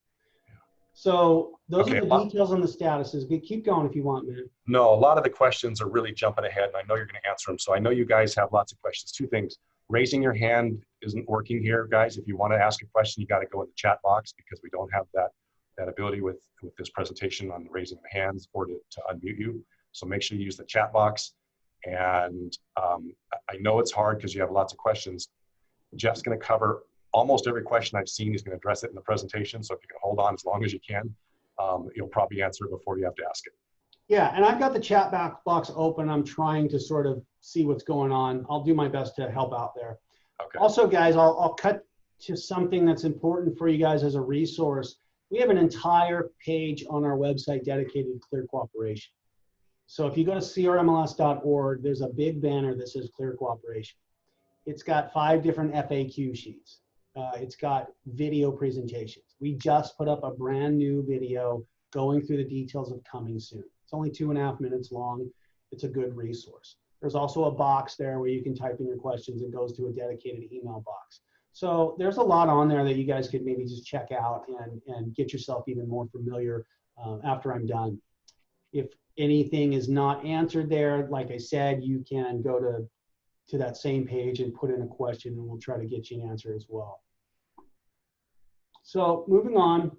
So those are the details on the statuses. Keep going if you want, man. No, a lot of the questions are really jumping ahead, and I know you're going to answer them. So I know you guys have lots of questions. Two things. Raising your hand isn't working here, guys. If you want to ask a question, you got to go in the chat box, because we don't have that ability with this presentation on raising the hands or to unmute you. So make sure you use the chat box. And I know it's hard because you have lots of questions. Jeff's going to cover almost every question I've seen. He's going to address it in the presentation. So if you can hold on as long as you can, you'll probably answer it before you have to ask it. Yeah, and I've got the chat box open. I'm trying to sort of see what's going on. I'll do my best to help out there. Okay. Also, guys, I'll cut to something that's important for you guys as a resource. We have an entire page on our website dedicated to Clear Cooperation. So if you go to crmls.org, there's a big banner that says Clear Cooperation. It's got 5 different FAQ sheets. It's got video presentations. We just put up a brand new video going through the details of coming soon. It's only 2.5 minutes long. It's a good resource. There's also a box there where you can type in your questions. It goes to a dedicated email box. So there's a lot on there that you guys could maybe just check out and get yourself even more familiar after I'm done. If anything is not answered there, like I said, you can go to that same page and put in a question, and we'll try to get you an answer as well. So moving on,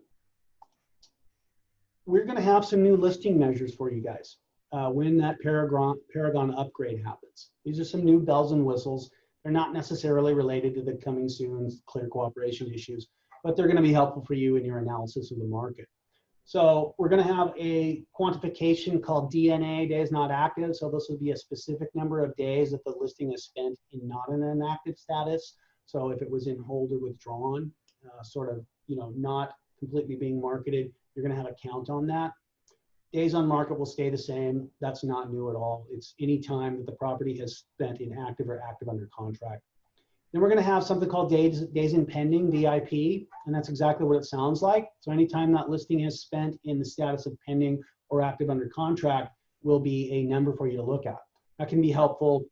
we're going to have some new listing measures for you guys when that Paragon upgrade happens. These are some new bells and whistles. They're not necessarily related to the coming soon clear cooperation issues, but they're going to be helpful for you in your analysis of the market. So we're going to have a quantification called DNA, days not active. So this will be a specific number of days that the listing is spent in not an inactive status. So if it was in hold or withdrawn, sort of, not completely being marketed, you're going to have a count on that. Days on market will stay the same. That's not new at all. It's any time that the property has spent inactive or active under contract. Then we're going to have something called days in pending, DIP, and that's exactly what it sounds like. So anytime that listing has spent in the status of pending or active under contract will be a number for you to look at. That can be helpful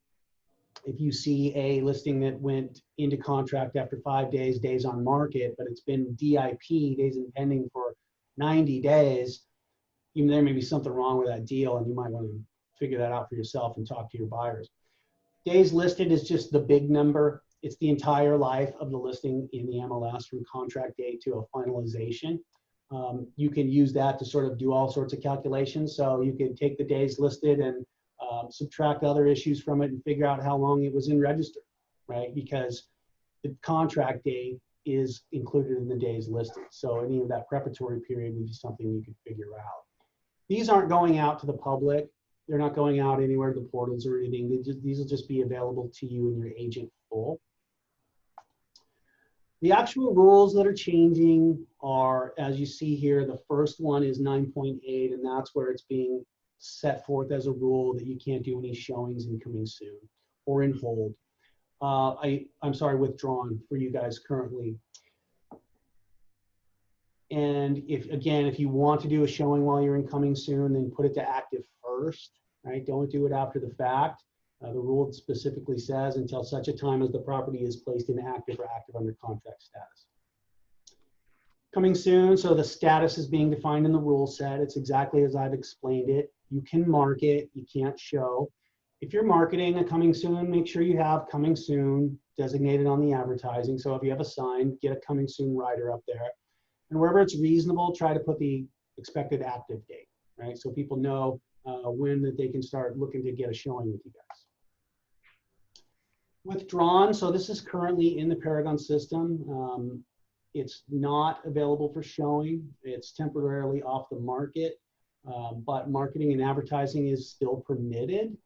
if you see a listing that went into contract after 5 days, days on market, but it's been DIP, days in pending, for 90 days. Even there may be something wrong with that deal, and you might want to figure that out for yourself and talk to your buyers. Days listed is just the big number. It's the entire life of the listing in the MLS from contract date to a finalization. You can use that to sort of do all sorts of calculations. So you can take the days listed and subtract other issues from it and figure out how long it was in register, right? Because the contract date is included in the days listed. So any of that preparatory period would be something you could figure out. These aren't going out to the public. They're not going out anywhere to the portals or anything. These will just be available to you and your agent full. The actual rules that are changing are, as you see here, the first one is 9.8, and that's where it's being set forth as a rule that you can't do any showings in coming soon or in hold. I'm sorry, withdrawn for you guys currently. And if you want to do a showing while you're in coming soon, then put it to active first, right? Don't do it after the fact. The rule specifically says until such a time as the property is placed in active or active under contract status. Coming soon, so the status is being defined in the rule set. It's exactly as I've explained it. You can mark it, you can't show. If you're marketing a coming soon, make sure you have coming soon designated on the advertising. So if you have a sign, get a coming soon rider up there. And wherever it's reasonable, try to put the expected active date, right? So people know when that they can start looking to get a showing with you guys. Withdrawn, so this is currently in the Paragon system. It's not available for showing. It's temporarily off the market, but marketing and advertising is still permitted.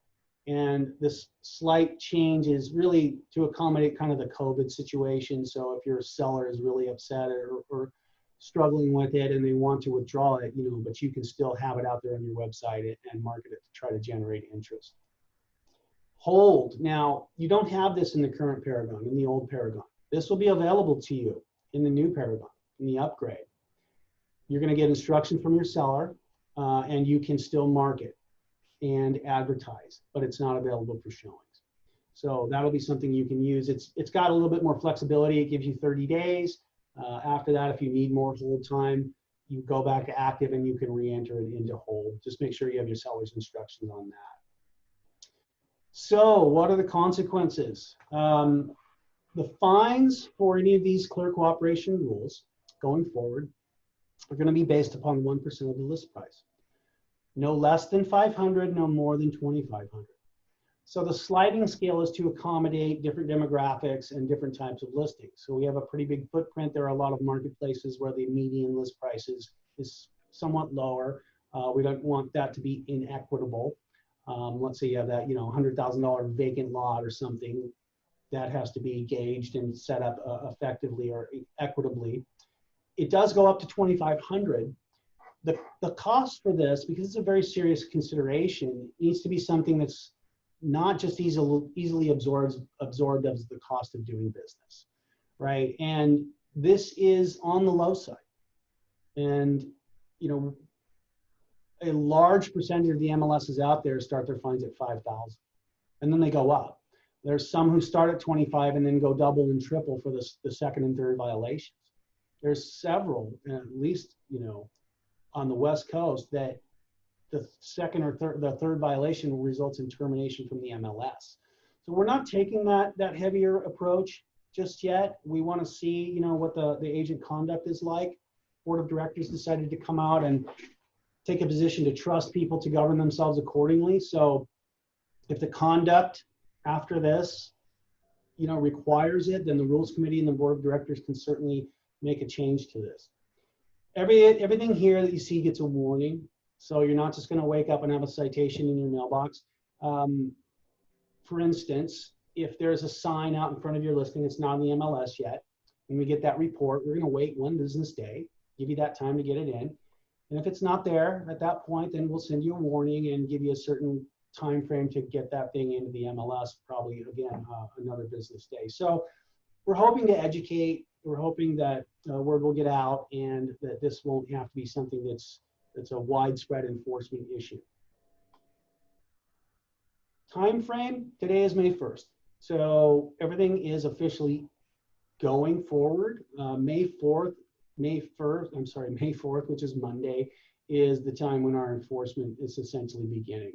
And this slight change is really to accommodate kind of the COVID situation. So if your seller is really upset or struggling with it and they want to withdraw it, but you can still have it out there on your website and market it to try to generate interest. Hold. Now, you don't have this in the current Paragon, in the old Paragon. This will be available to you in the new Paragon, in the upgrade. You're going to get instruction from your seller, and you can still market and advertise, but it's not available for showings. So that'll be something you can use. It's got a little bit more flexibility. It gives you 30 days. After that, if you need more hold time, you go back to active and you can re-enter it into hold. Just make sure you have your seller's instructions on that. So what are the consequences? The fines for any of these clear cooperation rules going forward are going to be based upon 1% of the list price. No less than 500, no more than 2,500. So the sliding scale is to accommodate different demographics and different types of listings. So we have a pretty big footprint. There are a lot of marketplaces where the median list price is somewhat lower. We don't want that to be inequitable. Let's say you have that, $100,000 vacant lot or something that has to be gauged and set up effectively or equitably. It does go up to 2,500. The cost for this, because it's a very serious consideration, needs to be something that's not just easily absorbed as the cost of doing business, right? And this is on the low side. And, a large percentage of the MLSs out there start their fines at 5,000, and then they go up. There's some who start at 25 and then go double and triple for the second and third violations. There's several, at least, on the West Coast, that the second or third violation results in termination from the MLS. So we're not taking that heavier approach just yet. We want to see, what the agent conduct is like. Board of directors decided to come out and take a position to trust people to govern themselves accordingly. So if the conduct after this, requires it, then the rules committee and the board of directors can certainly make a change to this. Everything here that you see gets a warning. So you're not just going to wake up and have a citation in your mailbox. For instance, if there's a sign out in front of your listing, it's not in the MLS yet, when we get that report, we're going to wait 1 business day, give you that time to get it in. And if it's not there at that point, then we'll send you a warning and give you a certain time frame to get that thing into the MLS, probably, again, another business day. So we're hoping to educate. We're hoping that word will get out and that this won't have to be something that's a widespread enforcement issue. Time frame, today is May 1st. So everything is officially going forward. May 4th, which is Monday, is the time when our enforcement is essentially beginning.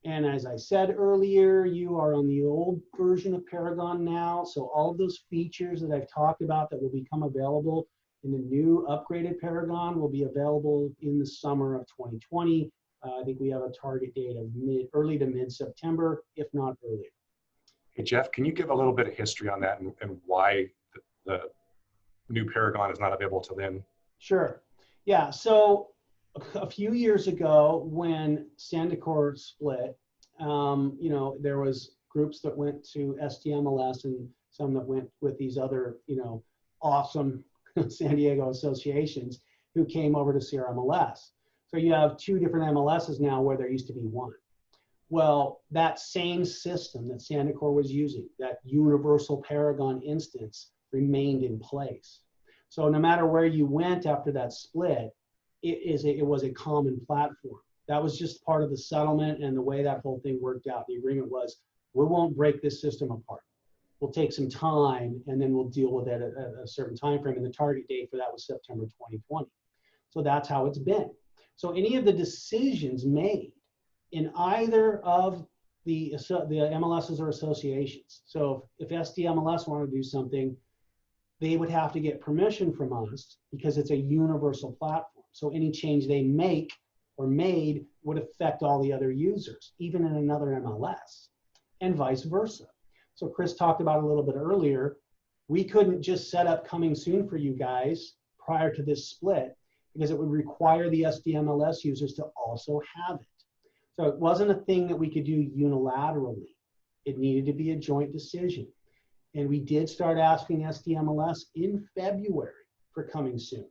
And as I said earlier, you are on the old version of Paragon now. So all of those features that I've talked about that will become available in the new upgraded Paragon will be available in the summer of 2020. I think we have a target date of early to mid-September, if not earlier. Hey, Jeff, can you give a little bit of history on that and why the new Paragon is not available till then? Sure. Yeah, so a few years ago when Sandicor split, there was groups that went to SDMLS and some that went with these other, awesome San Diego associations who came over to CRMLS. So you have 2 different MLSs now where there used to be 1. Well, that same system that Sandicor was using, that universal Paragon instance, remained in place. So no matter where you went after that split, it was a common platform. That was just part of the settlement and the way that whole thing worked out. The agreement was, we won't break this system apart. We'll take some time and then we'll deal with it at a certain time frame. And the target date for that was September 2020. So that's how it's been. So any of the decisions made in either of the MLSs or associations. So if SDMLS wanted to do something, they would have to get permission from us because it's a universal platform. So any change they make or made would affect all the other users, even in another MLS, and vice versa. So Chris talked about it a little bit earlier. We couldn't just set up coming soon for you guys prior to this split because it would require the SDMLS users to also have it. So it wasn't a thing that we could do unilaterally. It needed to be a joint decision. And we did start asking SDMLS in February for coming soon.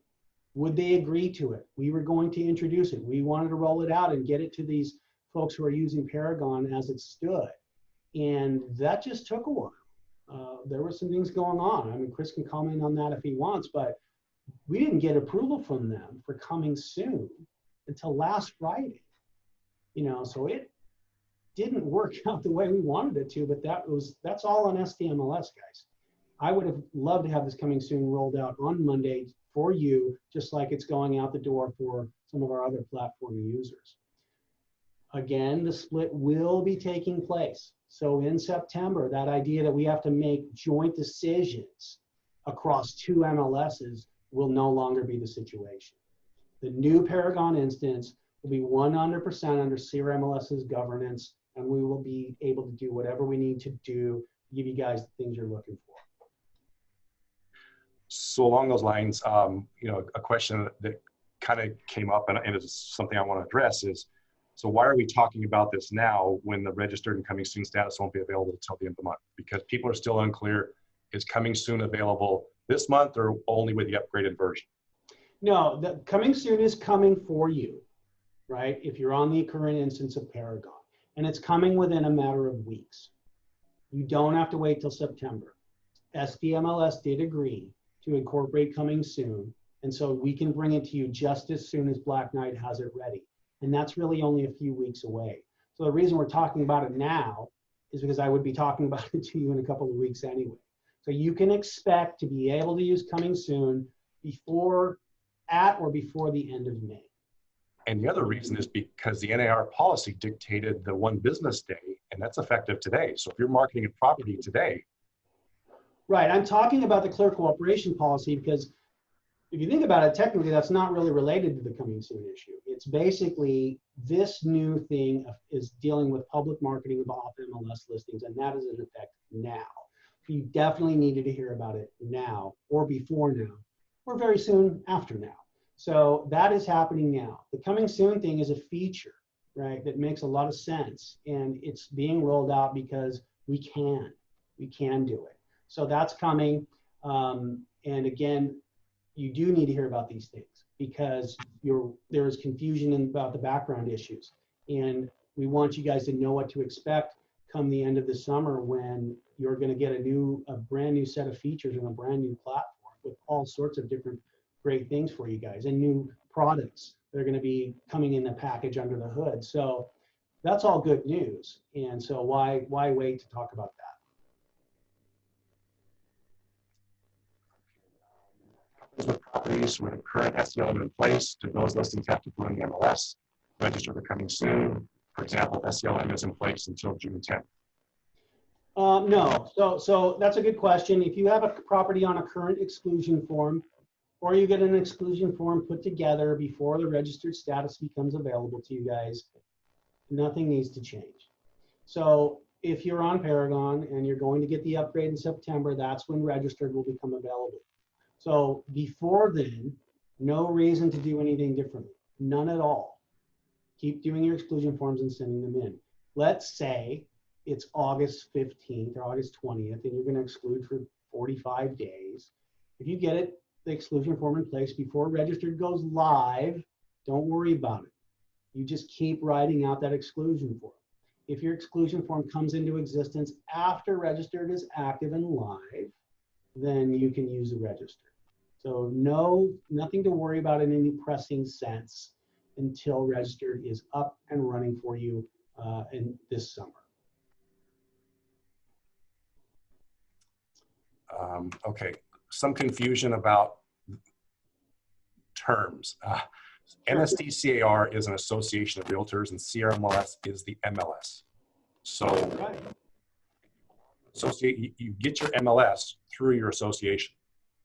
Would they agree to it? We were going to introduce it. We wanted to roll it out and get it to these folks who are using Paragon as it stood. And that just took a while. There were some things going on. I mean, Chris can comment on that if he wants, but we didn't get approval from them for coming soon until last Friday. So it didn't work out the way we wanted it to, but that's all on SDMLS, guys. I would have loved to have this coming soon rolled out on Monday for you, just like it's going out the door for some of our other platform users. Again, the split will be taking place. So in September, that idea that we have to make joint decisions across 2 MLSs will no longer be the situation. The new Paragon instance will be 100% under CRMLS's governance, and we will be able to do whatever we need to do to give you guys the things you're looking for. So along those lines, a question that kind of came up and it's something I want to address is, so why are we talking about this now when the registered and coming soon status won't be available until the end of the month? Because people are still unclear, is coming soon available this month or only with the upgraded version? No, the coming soon is coming for you, right? If you're on the current instance of Paragon, and it's coming within a matter of weeks. You don't have to wait till September. SDMLS did agree to incorporate coming soon, and so we can bring it to you just as soon as Black Knight has it ready. And that's really only a few weeks away. So the reason we're talking about it now is because I would be talking about it to you in a couple of weeks anyway. So you can expect to be able to use coming soon at or before the end of May. And the other reason is because the NAR policy dictated the 1 business day, and that's effective today. So if you're marketing a property today. Right, I'm talking about the clear cooperation policy because if you think about it, technically that's not really related to the coming soon issue. It's basically this new thing is dealing with public marketing of off-MLS listings, and that is in effect now. You definitely needed to hear about it now or before now or very soon after now. So that is happening now. The coming soon thing is a feature, right, that makes a lot of sense, and it's being rolled out because we can do it. So that's coming, and again, you do need to hear about these things because there is confusion about the background issues, and we want you guys to know what to expect come the end of the summer when you're going to get a brand new set of features and a brand new platform with all sorts of different great things for you guys and new products that are going to be coming in the package under the hood. So that's all good news. And so why wait to talk about that? With properties with a current SCLM in place, do those listings have to go in the MLS, register for coming soon? For example, SCLM is in place until June 10th. No, so that's a good question. If you have a property on a current exclusion form, or you get an exclusion form put together before the registered status becomes available to you guys, nothing needs to change. So if you're on Paragon and you're going to get the upgrade in September, that's when registered will become available. So before then, no reason to do anything differently, none at all. Keep doing your exclusion forms and sending them in. Let's say it's August 15th or August 20th and you're going to exclude for 45 days. If you get the exclusion form in place before registered goes live, don't worry about it. You just keep writing out that exclusion form. If your exclusion form comes into existence after registered is active and live, then you can use the register. So nothing to worry about in any pressing sense until registered is up and running for you in this summer. Okay, some confusion about terms. Sure. NSDCAR is an association of realtors and CRMLS is the MLS. So you get your MLS through your association.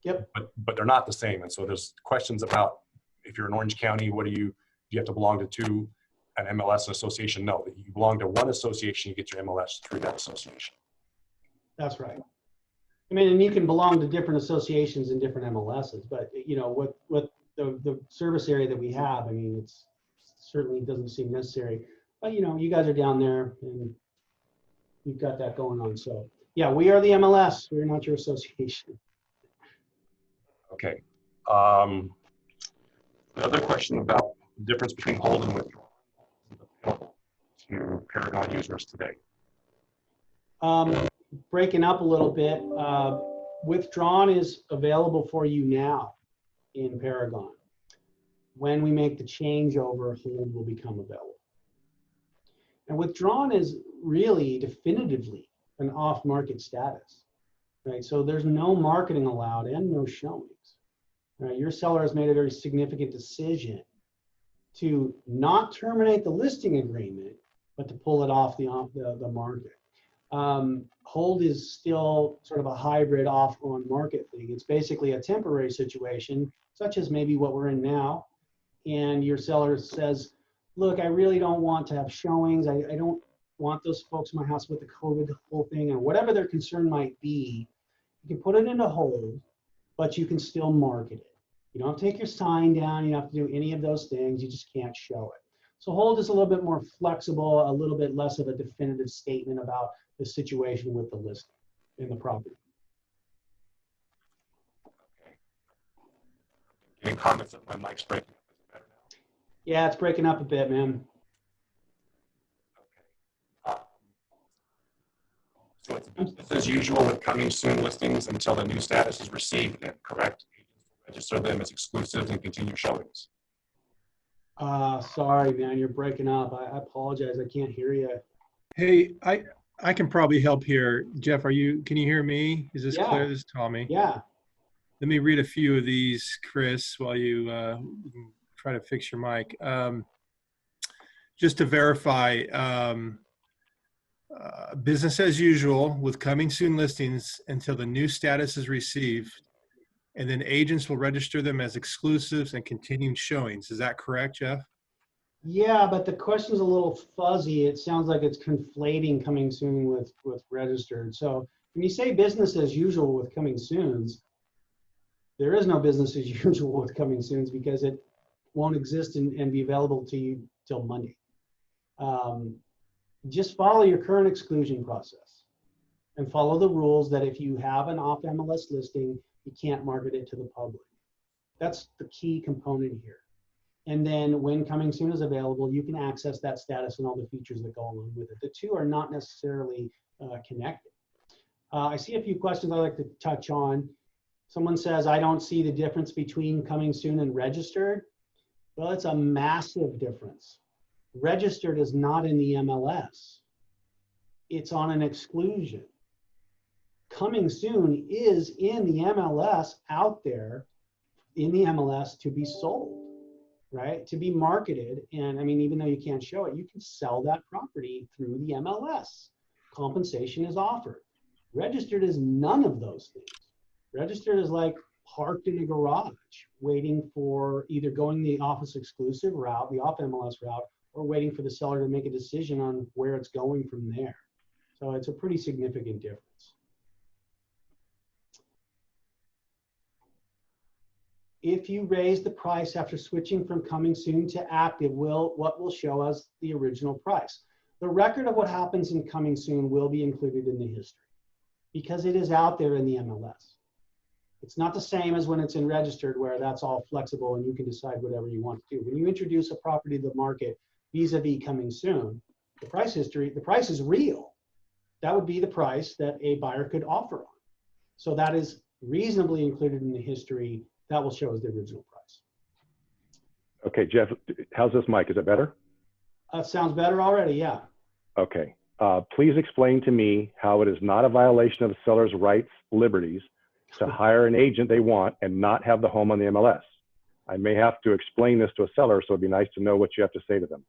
Yep. But they're not the same. And so there's questions about if you're in Orange County, do you have to belong to an MLS association? No, you belong to one association, you get your MLS through that association. That's right. I mean, and you can belong to different associations and different MLSs, but you know, with the service area that we have, I mean, it's certainly doesn't seem necessary. But you know, you guys are down there and you've got that going on. So yeah, we are the MLS. We're not your association. Okay. Another question about the difference between hold and withdrawal to Paragon users today. Breaking up a little bit, withdrawn is available for you now in Paragon. When we make the changeover, hold will become available. And withdrawn is really definitively an off-market status, right? So there's no marketing allowed and no showings. Right? Your seller has made a very significant decision to not terminate the listing agreement, but to pull it off the market. Hold is still sort of a hybrid off-on market thing. It's basically a temporary situation, such as maybe what we're in now. And your seller says, look, I really don't want to have showings. I don't want those folks in my house with the COVID whole thing, or whatever their concern might be. You can put it into hold, but you can still market it. You don't have to take your sign down. You don't have to do any of those things. You just can't show it. So hold is a little bit more flexible, a little bit less of a definitive statement about the situation with the listing in the property. Any comments on my mic's breaking up? Is it better now? Yeah, it's breaking up a bit, man. Okay. So it's business as usual with coming soon listings until the new status is received, then, correct? Agents will register them as exclusives and continue showings. Sorry, man, you're breaking up. I apologize. I can't hear you. Hey, I can probably help here. Jeff, can you hear me? Is this clear? Yeah, This is Tommy. yeah. Let me read a few of these, Chris, while you try to fix your mic. Just to verify, business as usual with coming soon listings until the new status is received, and then agents will register them as exclusives and continuing showings. Is that correct, Jeff? Yeah, but the question's a little fuzzy. It sounds like it's conflating coming soon with registered. So when you say business as usual with coming soons, there is no business as usual with coming soons because it won't exist and be available to you till Monday. Just follow your current exclusion process and follow the rules that if you have an off MLS listing, you can't market it to the public. That's the key component here. And then when coming soon is available, you can access that status and all the features that go along with it. The two are not necessarily connected. I see a few questions I'd like to touch on. Someone says, I don't see the difference between coming soon and registered. Well, it's a massive difference. Registered is not in the MLS. It's on an exclusion. Coming soon is in the MLS, out there in the MLS to be sold, right? To be marketed. And I mean, even though you can't show it, you can sell that property through the MLS. Compensation is offered. Registered is none of those things. Registered is like parked in a garage, waiting for either going the office exclusive route, the off MLS route, or waiting for the seller to make a decision on where it's going from there. So it's a pretty significant difference. If you raise the price after switching from coming soon to active, what will show us the original price? The record of what happens in coming soon will be included in the history because it is out there in the MLS. It's not the same as when it's in registered where that's all flexible and you can decide whatever you want to do. When you introduce a property to the market vis-a-vis coming soon, the price history, the price is real. That would be the price that a buyer could offer on. So that is reasonably included in the history. That will show as the original price. Okay, Jeff, how's this mic? Is it better? Sounds better already, yeah. Okay. Please explain to me how it is not a violation of the seller's rights, liberties, to hire an agent they want and not have the home on the MLS. I may have to explain this to a seller, so it'd be nice to know what you have to say to them.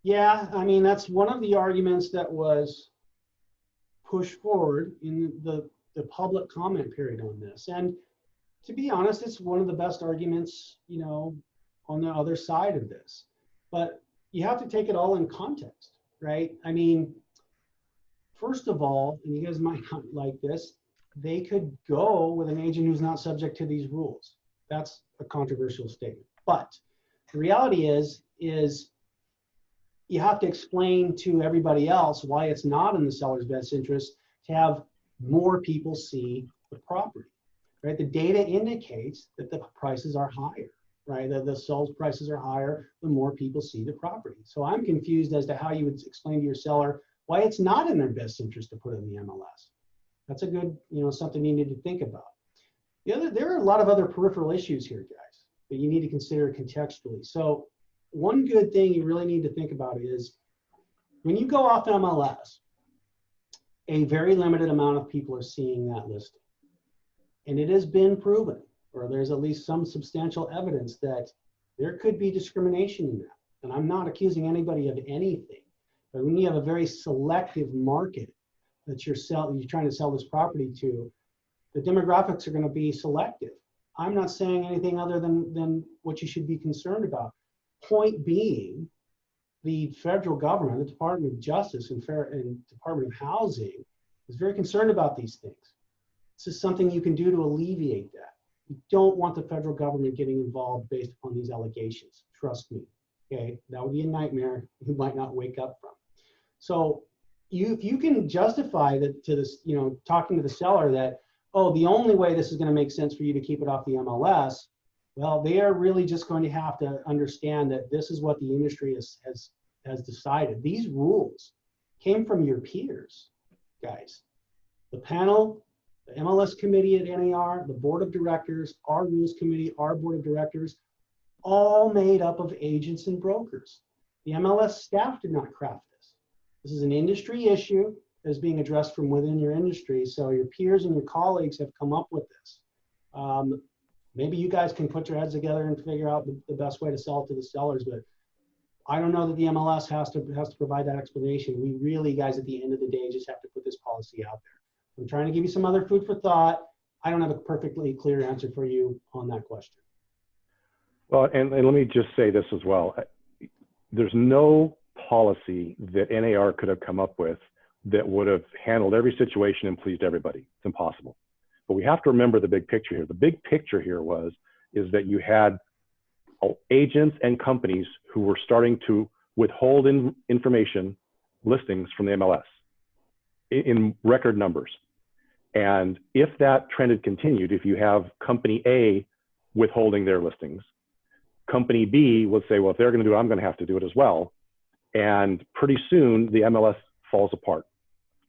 Yeah, I mean, that's one of the arguments that was pushed forward in the public comment period on this. And to be honest, it's one of the best arguments, you know, on the other side of this. But you have to take it all in context, right? I mean, first of all, and you guys might not like this, they could go with an agent who's not subject to these rules. That's a controversial statement. But the reality is you have to explain to everybody else why it's not in the seller's best interest to have more people see the property, right? The data indicates that the prices are higher, right? The sales prices are higher, the more people see the property. So I'm confused as to how you would explain to your seller why it's not in their best interest to put it in the MLS. That's a good, you know, something you need to think about. There are a lot of other peripheral issues here, guys, that you need to consider contextually. So one good thing you really need to think about is when you go off MLS, a very limited amount of people are seeing that listing. And it has been proven, or there's at least some substantial evidence that there could be discrimination in that. And I'm not accusing anybody of anything, but when you have a very selective market that you're trying to sell this property to, the demographics are going to be selective. I'm not saying anything other than what you should be concerned about. Point being, the federal government, the Department of Justice and Department of Housing is very concerned about these things. This is something you can do to alleviate that. You don't want the federal government getting involved based upon these allegations. Trust me, okay? That would be a nightmare you might not wake up from. So if you can justify that to this, you know, talking to the seller that, oh, the only way this is going to make sense for you to keep it off the MLS, well, they are really just going to have to understand that this is what the industry has decided. These rules came from your peers, guys. The panel, the MLS committee at NAR, the board of directors, our rules committee, our board of directors, all made up of agents and brokers. The MLS staff did not craft this. This is an industry issue that is being addressed from within your industry. So your peers and your colleagues have come up with this. Maybe you guys can put your heads together and figure out the best way to sell it to the sellers, but I don't know that the MLS has to provide that explanation. We really, guys, at the end of the day, just have to put this policy out there. I'm trying to give you some other food for thought. I don't have a perfectly clear answer for you on that question. Well, and let me just say this as well. There's no policy that NAR could have come up with that would have handled every situation and pleased everybody. It's impossible. But we have to remember the big picture here. The big picture here is that you had agents and companies who were starting to withhold information listings from the MLS in record numbers. And if that trend had continued, if you have company A withholding their listings, company B would say, well, if they're going to do it, I'm going to have to do it as well. And pretty soon the MLS falls apart.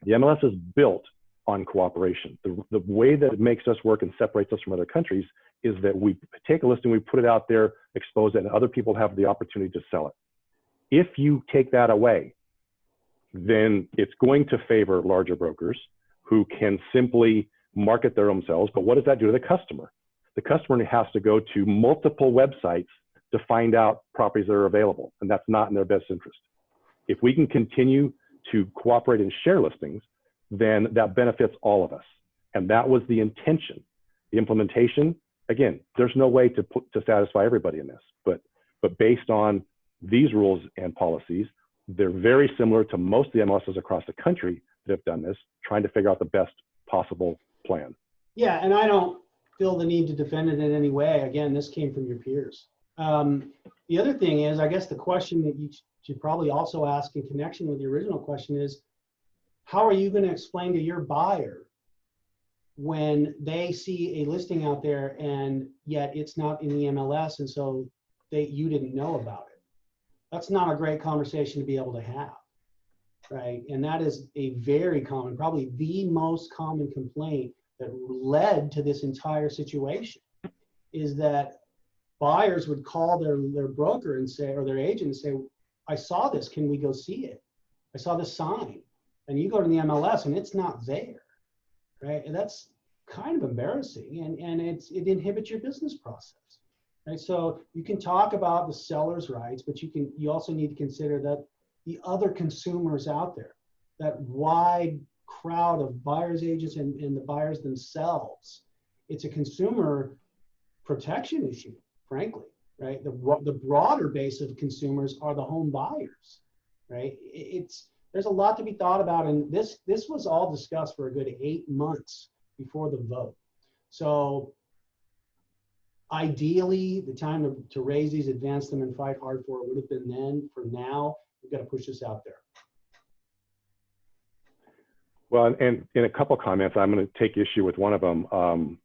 The MLS is built on cooperation. The way that it makes us work and separates us from other countries is that we take a listing, we put it out there, expose it, and other people have the opportunity to sell it. If you take that away, then it's going to favor larger brokers who can simply market their own selves. But what does that do to the customer? The customer has to go to multiple websites to find out properties that are available, and that's not in their best interest. If we can continue to cooperate and share listings, then that benefits all of us. And that was the intention. The implementation, again, there's no way to satisfy everybody in this, but based on these rules and policies, they're very similar to most of the MLSs across the country that have done this, trying to figure out the best possible plan. Yeah, and I don't feel the need to defend it in any way. Again, this came from your peers. The other thing is, I guess the question that you should probably also ask in connection with the original question is, how are you going to explain to your buyer when they see a listing out there and yet it's not in the MLS and so you didn't know about it? That's not a great conversation to be able to have, right? And that is a very common, probably the most common complaint that led to this entire situation, is that buyers would call their broker and say, or their agent and say, I saw this, can we go see it? I saw this sign. And you go to the MLS and it's not there, right? And that's kind of embarrassing, and it inhibits your business process, right? So you can talk about the seller's rights, but you also need to consider that the other consumers out there, that wide crowd of buyers agents and the buyers themselves, it's a consumer protection issue, frankly, right? The broader base of consumers are the home buyers, right? There's a lot to be thought about, and this was all discussed for a good 8 months before the vote. So ideally, the time to raise these, advance them, and fight hard for it would have been then. For now, we've got to push this out there. Well, and in a couple comments, I'm going to take issue with one of them.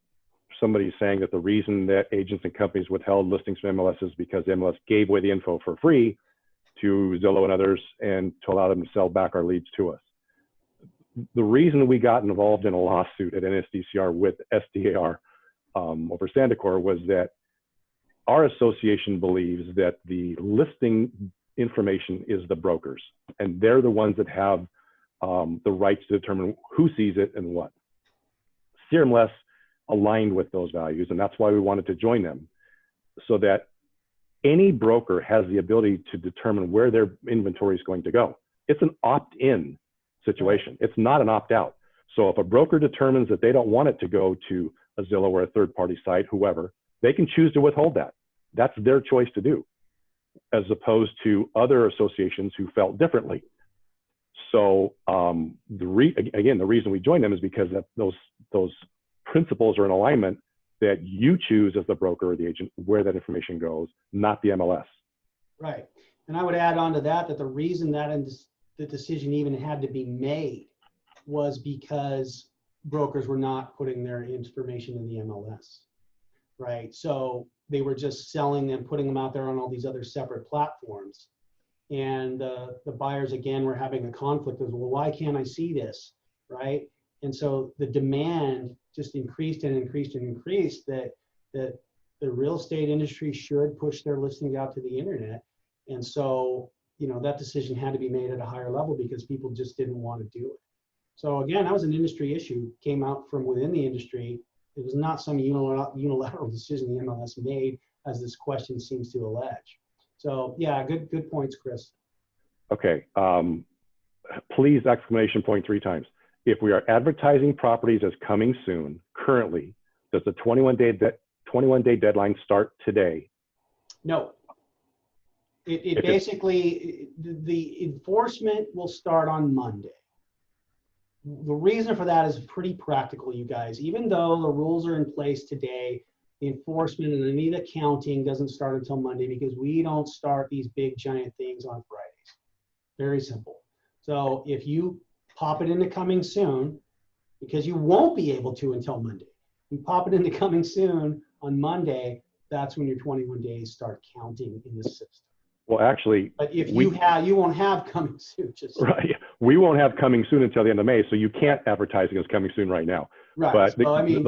Somebody's saying that the reason that agents and companies withheld listings from MLS is because MLS gave away the info for free to Zillow and others and to allow them to sell back our leads to us. The reason we got involved in a lawsuit at NSDCR with SDAR over Sandicor was that our association believes that the listing information is the brokers, and they're the ones that have the rights to determine who sees it and what. CRMLS aligned with those values, and that's why we wanted to join them, so that any broker has the ability to determine where their inventory is going to go. It's an opt-in situation. It's not an opt-out. So if a broker determines that they don't want it to go to a Zillow or a third-party site, whoever, they can choose to withhold that. That's their choice to do, as opposed to other associations who felt differently. So again, the reason we joined them is because those principles are in alignment, that you choose as the broker or the agent where that information goes, not the MLS. Right. And I would add on to that the reason that the decision even had to be made was because brokers were not putting their information in the MLS, right? So they were just selling them, putting them out there on all these other separate platforms. And the buyers, again, were having a conflict of, well, why can't I see this, right? And so the demand just increased and increased and increased, that the real estate industry should push their listings out to the internet. And so that decision had to be made at a higher level because people just didn't want to do it. So again, that was an industry issue, came out from within the industry. It was not some unilateral decision the MLS made, as this question seems to allege. So yeah, good points, Chris. Okay, please exclamation point 3 times. If we are advertising properties as coming soon, currently, does the 21-day deadline start today? No. It basically, the enforcement will start on Monday. The reason for that is pretty practical, you guys. Even though the rules are in place today, the enforcement and any of the counting doesn't start until Monday because we don't start these big giant things on Fridays. Very simple. So if you pop it into coming soon, because you won't be able to until Monday, you pop it into coming soon on Monday, that's when your 21 days start counting in the system. Well, actually, but if you won't have coming soon. Right. We won't have coming soon until the end of May, so you can't advertise it as coming soon right now. Right. But so I mean,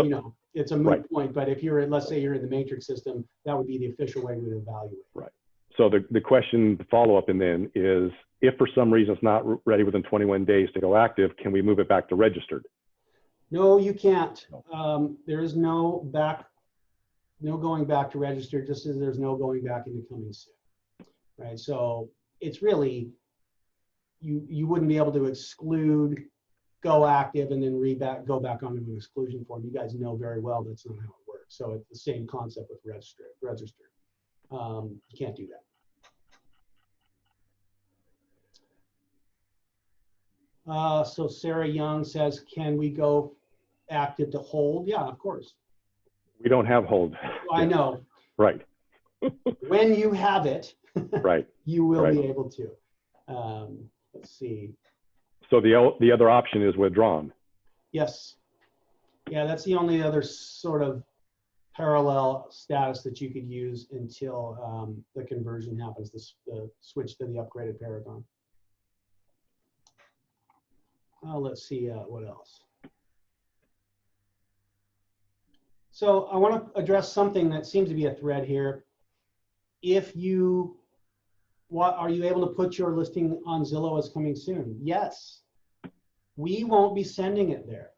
it's a moot point. But if you're, let's say you're in the matrix system, that would be the official way we would evaluate. Right. So the question, the follow-up, and then is, if for some reason it's not ready within 21 days to go active, can we move it back to registered? No, you can't. There is no going back to registered, just as there's no going back into coming soon. Right. So it's really, you wouldn't be able to exclude, go active, and then go back onto an exclusion form. You guys know very well that's not how it works. So it's the same concept with registered. You can't do that. So Sarah Young says, can we go active to hold? Yeah, of course. We don't have hold. I know. Right. When you have it, right, you will be able to. Let's see. So the other option is withdrawn. Yes. Yeah, that's the only other sort of parallel status that you could use until the conversion happens, the switch to the upgraded Paragon. Let's see what else. So I want to address something that seems to be a thread here. Are you able to put your listing on Zillow as coming soon? Yes. We won't be sending it there,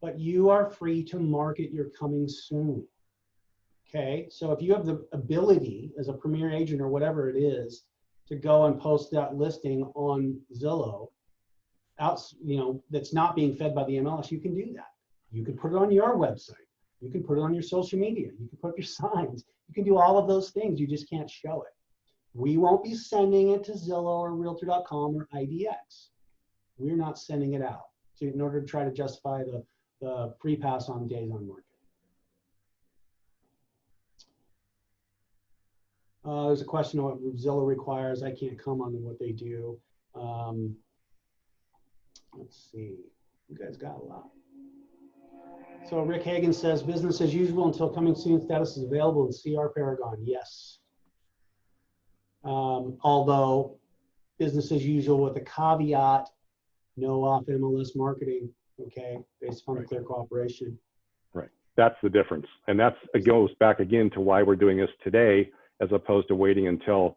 but you are free to market your coming soon. Okay, so if you have the ability as a premier agent or whatever it is to go and post that listing on Zillow, that's not being fed by the MLS, you can do that. You can put it on your website. You can put it on your social media. You can put up your signs. You can do all of those things. You just can't show it. We won't be sending it to Zillow or Realtor.com or IDX. We're not sending it out in order to try to justify the free pass on days on market. There's a question on what Zillow requires. I can't comment on what they do. Let's see. You guys got a lot. So Rick Hagan says, business as usual until coming soon status is available in CR Paragon. Yes. Although business as usual with a caveat, no off MLS marketing, okay, based upon the clear cooperation. Right. That's the difference. And it goes back again to why we're doing this today, as opposed to waiting until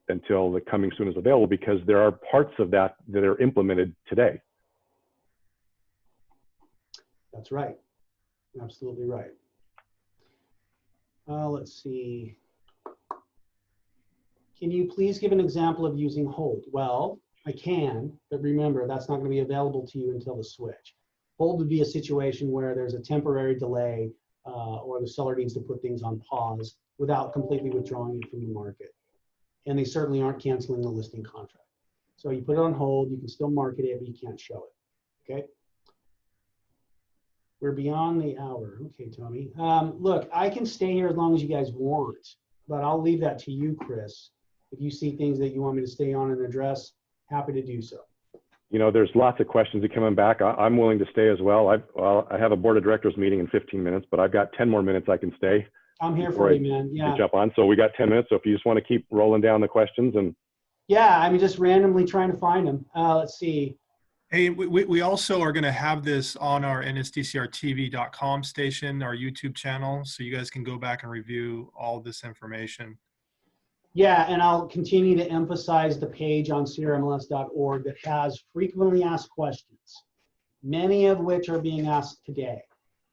the coming soon is available, because there are parts of that are implemented today. That's right. Absolutely right. Let's see. Can you please give an example of using hold? Well, I can, but remember, that's not going to be available to you until the switch. Hold would be a situation where there's a temporary delay or the seller needs to put things on pause without completely withdrawing it from the market. And they certainly aren't canceling the listing contract. So you put it on hold, you can still market it, but you can't show it, okay? We're beyond the hour. Okay, Tommy. Look, I can stay here as long as you guys want, but I'll leave that to you, Chris. If you see things that you want me to stay on and address, happy to do so. There's lots of questions that coming back. I'm willing to stay as well. I have a board of directors meeting in 15 minutes, but I've got 10 more minutes I can stay. I'm here for you, man. Yeah. Jump on. So we got 10 minutes. So if you just want to keep rolling down the questions and. Yeah, I'm just randomly trying to find them. Let's see. Hey, we also are going to have this on our nsdcrtv.com station, our YouTube channel, so you guys can go back and review all this information. Yeah, and I'll continue to emphasize the page on CRMLS.org that has frequently asked questions, many of which are being asked today.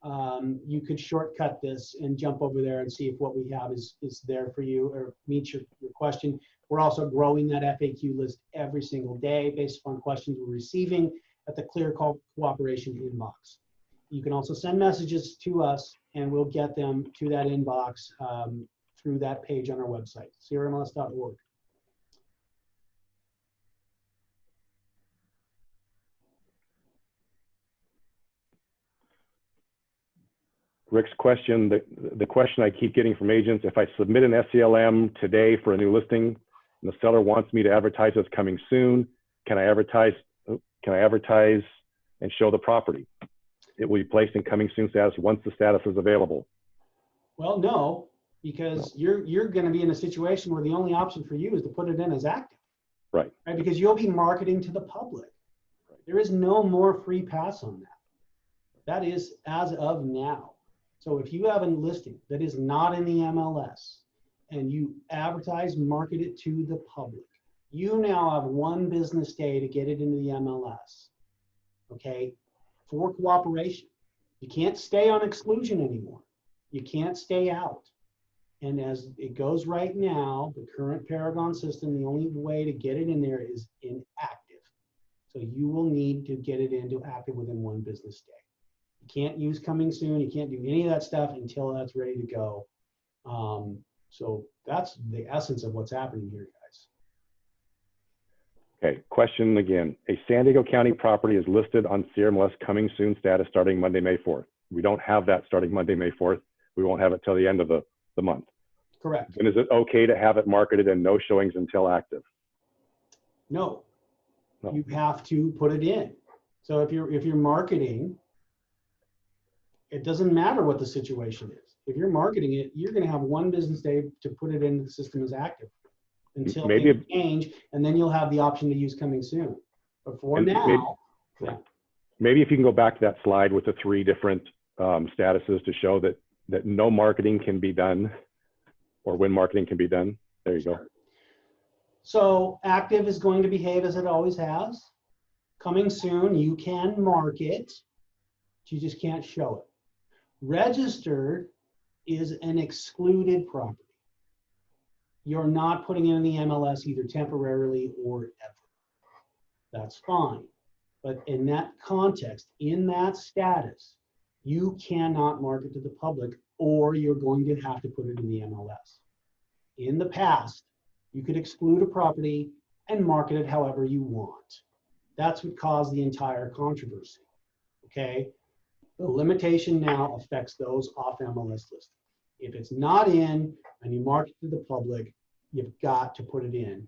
You could shortcut this and jump over there and see if what we have is there for you or meets your question. We're also growing that FAQ list every single day based upon questions we're receiving at the Clear Cooperation inbox. You can also send messages to us and we'll get them to that inbox through that page on our website, crmls.org. Rick's question, the question I keep getting from agents, if I submit an SCLM today for a new listing and the seller wants me to advertise as coming soon, can I advertise and show the property? It will be placed in coming soon status once the status is available. Well, no, because you're going to be in a situation where the only option for you is to put it in as active. Right. Right? Because you'll be marketing to the public. There is no more free pass on that. That is as of now. So if you have a listing that is not in the MLS and you advertise, market it to the public, you now have 1 business day to get it into the MLS, okay, for cooperation. You can't stay on exclusion anymore. You can't stay out. And as it goes right now, the current Paragon system, the only way to get it in there is inactive. So you will need to get it into active within 1 business day. You can't use coming soon. You can't do any of that stuff until that's ready to go. So that's the essence of what's happening here, guys. Okay, question again. A San Diego County property is listed on CRMLS coming soon status starting Monday, May 4th. We don't have that starting Monday, May 4th. We won't have it till the end of the month. Correct. And is it okay to have it marketed and no showings until active? No. No. You have to put it in. So if you're marketing, it doesn't matter what the situation is. If you're marketing it, you're going to have 1 business day to put it into the system as active until things change, and then you'll have the option to use coming soon. But for now, maybe if you can go back to that slide with the 3 different statuses to show that no marketing can be done or when marketing can be done. There you go. So active is going to behave as it always has. Coming soon, you can market, you just can't show it. Registered is an excluded property. You're not putting it in the MLS either temporarily or ever. That's fine. But in that context, in that status, you cannot market to the public or you're going to have to put it in the MLS. In the past, you could exclude a property and market it however you want. That's what caused the entire controversy, okay? The limitation now affects those off MLS listings. If it's not in and you market to the public, you've got to put it in.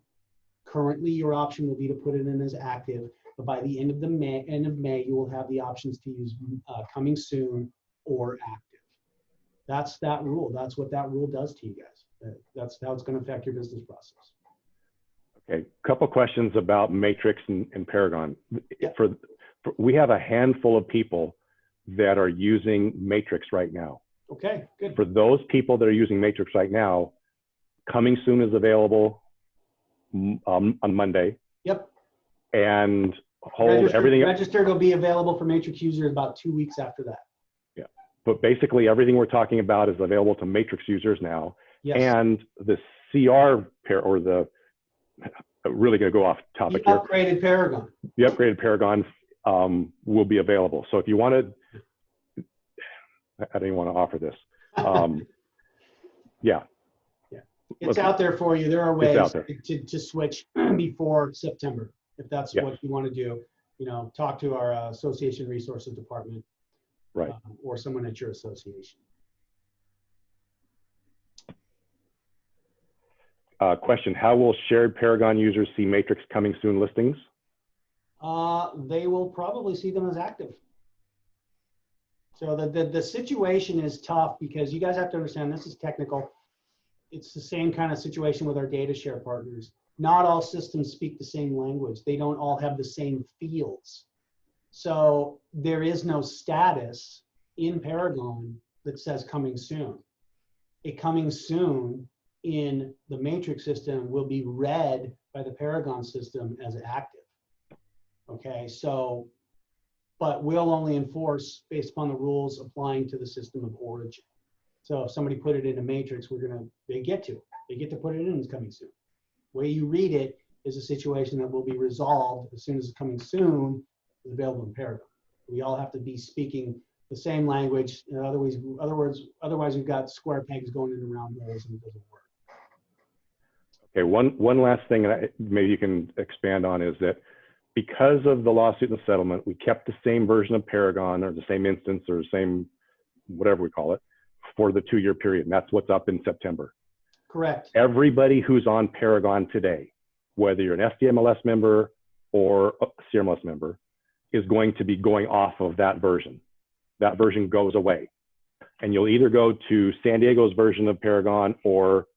Currently, your option will be to put it in as active, but by the end of May, you will have the options to use coming soon or active. That's that rule. That's what that rule does to you guys. That's how it's going to affect your business process. Okay, couple questions about Matrix and Paragon. Yeah. We have a handful of people that are using Matrix right now. Okay, good. For those people that are using Matrix right now, coming soon is available on Monday. Yep. And everything. Registered will be available for Matrix users about 2 weeks after that. Yeah, but basically everything we're talking about is available to Matrix users now. Yes. And the CR pair, or the, really going to go off topic here. Upgraded Paragon. The upgraded Paragon will be available. So if you wanted, I didn't want to offer this. Yeah. It's out there for you. There are ways to switch before September, if that's what you want to do. You know, talk to our association resources department, right, or someone at your association. Question: how will shared Paragon users see Matrix coming soon listings? They will probably see them as active. So the situation is tough because you guys have to understand this is technical. It's the same kind of situation with our data share partners. Not all systems speak the same language. They don't all have the same fields. So there is no status in Paragon that says coming soon. A coming soon in the matrix system will be read by the Paragon system as active. Okay, so, but we'll only enforce based upon the rules applying to the system of origin. So if somebody put it in a matrix, they get to put it in, it's coming soon. The way you read it is a situation that will be resolved as soon as it's coming soon is available in Paragon. We all have to be speaking the same language. Otherwise we've got square pegs going in round holes and it doesn't work. Okay, one last thing that maybe you can expand on is that because of the lawsuit and the settlement, we kept the same version of Paragon or the same instance or the same, whatever we call it, for the 2-year period. And that's what's up in September. Correct. Everybody who's on Paragon today, whether you're an SDMLS member or a CRMLS member, is going to be going off of that version. That version goes away. And you'll either go to San Diego's version of Paragon or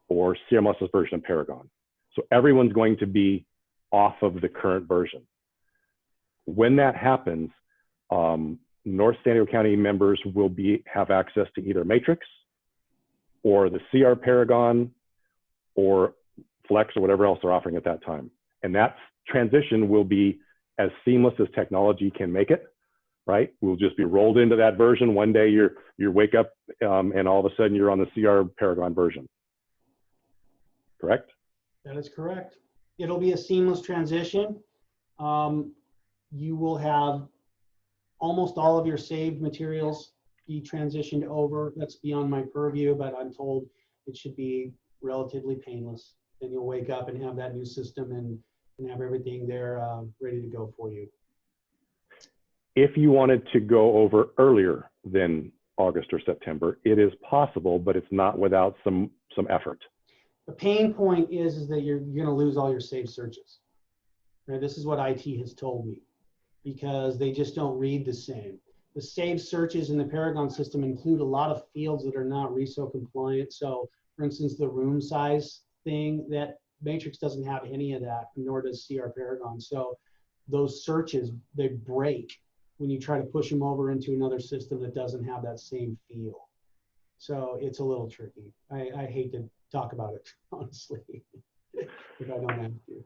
CRMLS's version of Paragon. So everyone's going to be off of the current version. When that happens, North San Diego County members will have access to either Matrix or the CR Paragon or Flex or whatever else they're offering at that time. And that transition will be as seamless as technology can make it, right? We'll just be rolled into that version. One day you wake up and all of a sudden you're on the CR Paragon version. Correct? That is correct. It'll be a seamless transition. You will have almost all of your saved materials be transitioned over. That's beyond my purview, but I'm told it should be relatively painless. Then you'll wake up and have that new system and have everything there ready to go for you. If you wanted to go over earlier than August or September, it is possible, but it's not without some effort. The pain point is that you're going to lose all your saved searches. Right? This is what IT has told me, because they just don't read the same. The saved searches in the Paragon system include a lot of fields that are not RESO compliant. So for instance, the room size thing, that Matrix doesn't have any of that, nor does CR Paragon. So those searches, they break when you try to push them over into another system that doesn't have that same feel. So it's a little tricky. I hate to talk about it, honestly, if I don't have to.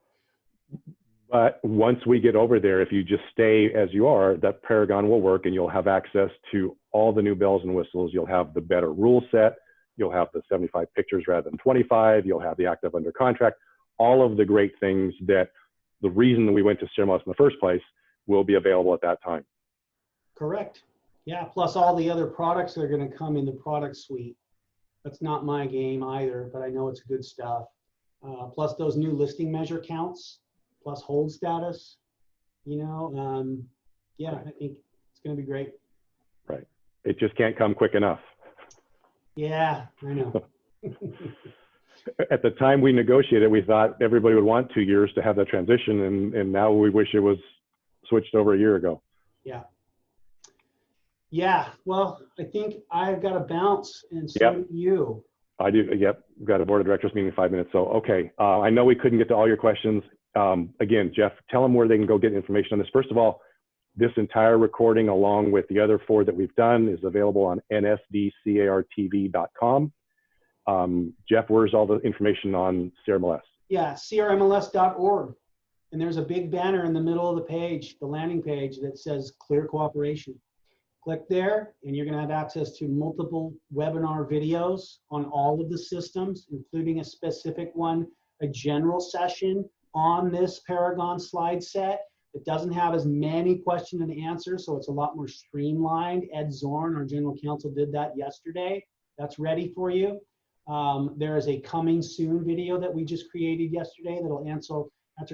But once we get over there, if you just stay as you are, that Paragon will work and you'll have access to all the new bells and whistles. You'll have the better rule set. You'll have the 75 pictures rather than 25. You'll have the active under contract. All of the great things that the reason that we went to CRMLS in the first place will be available at that time. Correct. Yeah, plus all the other products that are going to come in the product suite. That's not my game either, but I know it's good stuff. Plus those new listing measure counts, plus hold status, you know, yeah, I think it's going to be great. Right. It just can't come quick enough. Yeah, I know. At the time we negotiated, we thought everybody would want 2 years to have that transition, and now we wish it was switched over a year ago. Yeah. Yeah, well, I think I've got to bounce, and so do you. I do, yep. We've got a board of directors meeting in 5 minutes. So, okay. I know we couldn't get to all your questions. Again, Jeff, tell them where they can go get information on this. First of all, this entire recording, along with the other 4 that we've done, is available on nsdcartv.com. Jeff, where's all the information on CRMLS? Yeah, CRMLS.org. And there's a big banner in the middle of the page, the landing page, that says Clear Cooperation. Click there, and you're going to have access to multiple webinar videos on all of the systems, including a specific one, a general session on this Paragon slide set. It doesn't have as many question and answers, so it's a lot more streamlined. Ed Zorn, our general counsel, did that yesterday. That's ready for you. There is a coming soon video that we just created yesterday that'll answer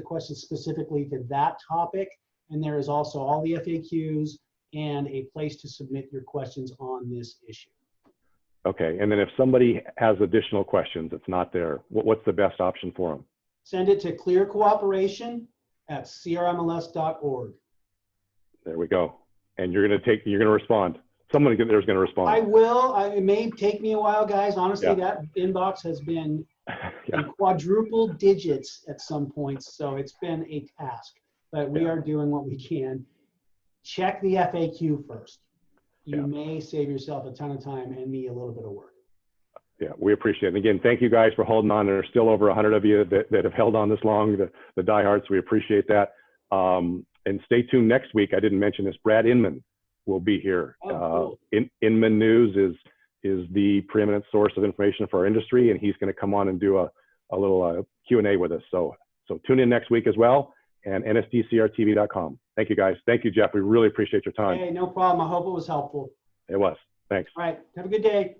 questions specifically to that topic. And there is also all the FAQs and a place to submit your questions on this issue. Okay, and then if somebody has additional questions, it's not there, what's the best option for them? Send it to clearcooperation@crmls.org. There we go. And you're going to respond. Someone there's going to respond. I will. It may take me a while, guys. Honestly, that inbox has been in quadruple digits at some points, so it's been a task. But we are doing what we can. Check the FAQ first. You may save yourself a ton of time and me a little bit of work. Yeah, we appreciate it. And again, thank you guys for holding on. There are still over 100 of you that have held on this long, the diehards. We appreciate that. And stay tuned next week. I didn't mention this. Brad Inman will be here. Oh, cool. Inman News is the preeminent source of information for our industry, and he's going to come on and do a little Q&A with us. So tune in next week as well, and nsdcrtv.com. Thank you, guys. Thank you, Jeff. We really appreciate your time. Hey, no problem. I hope it was helpful. It was. Thanks. All right. Have a good day.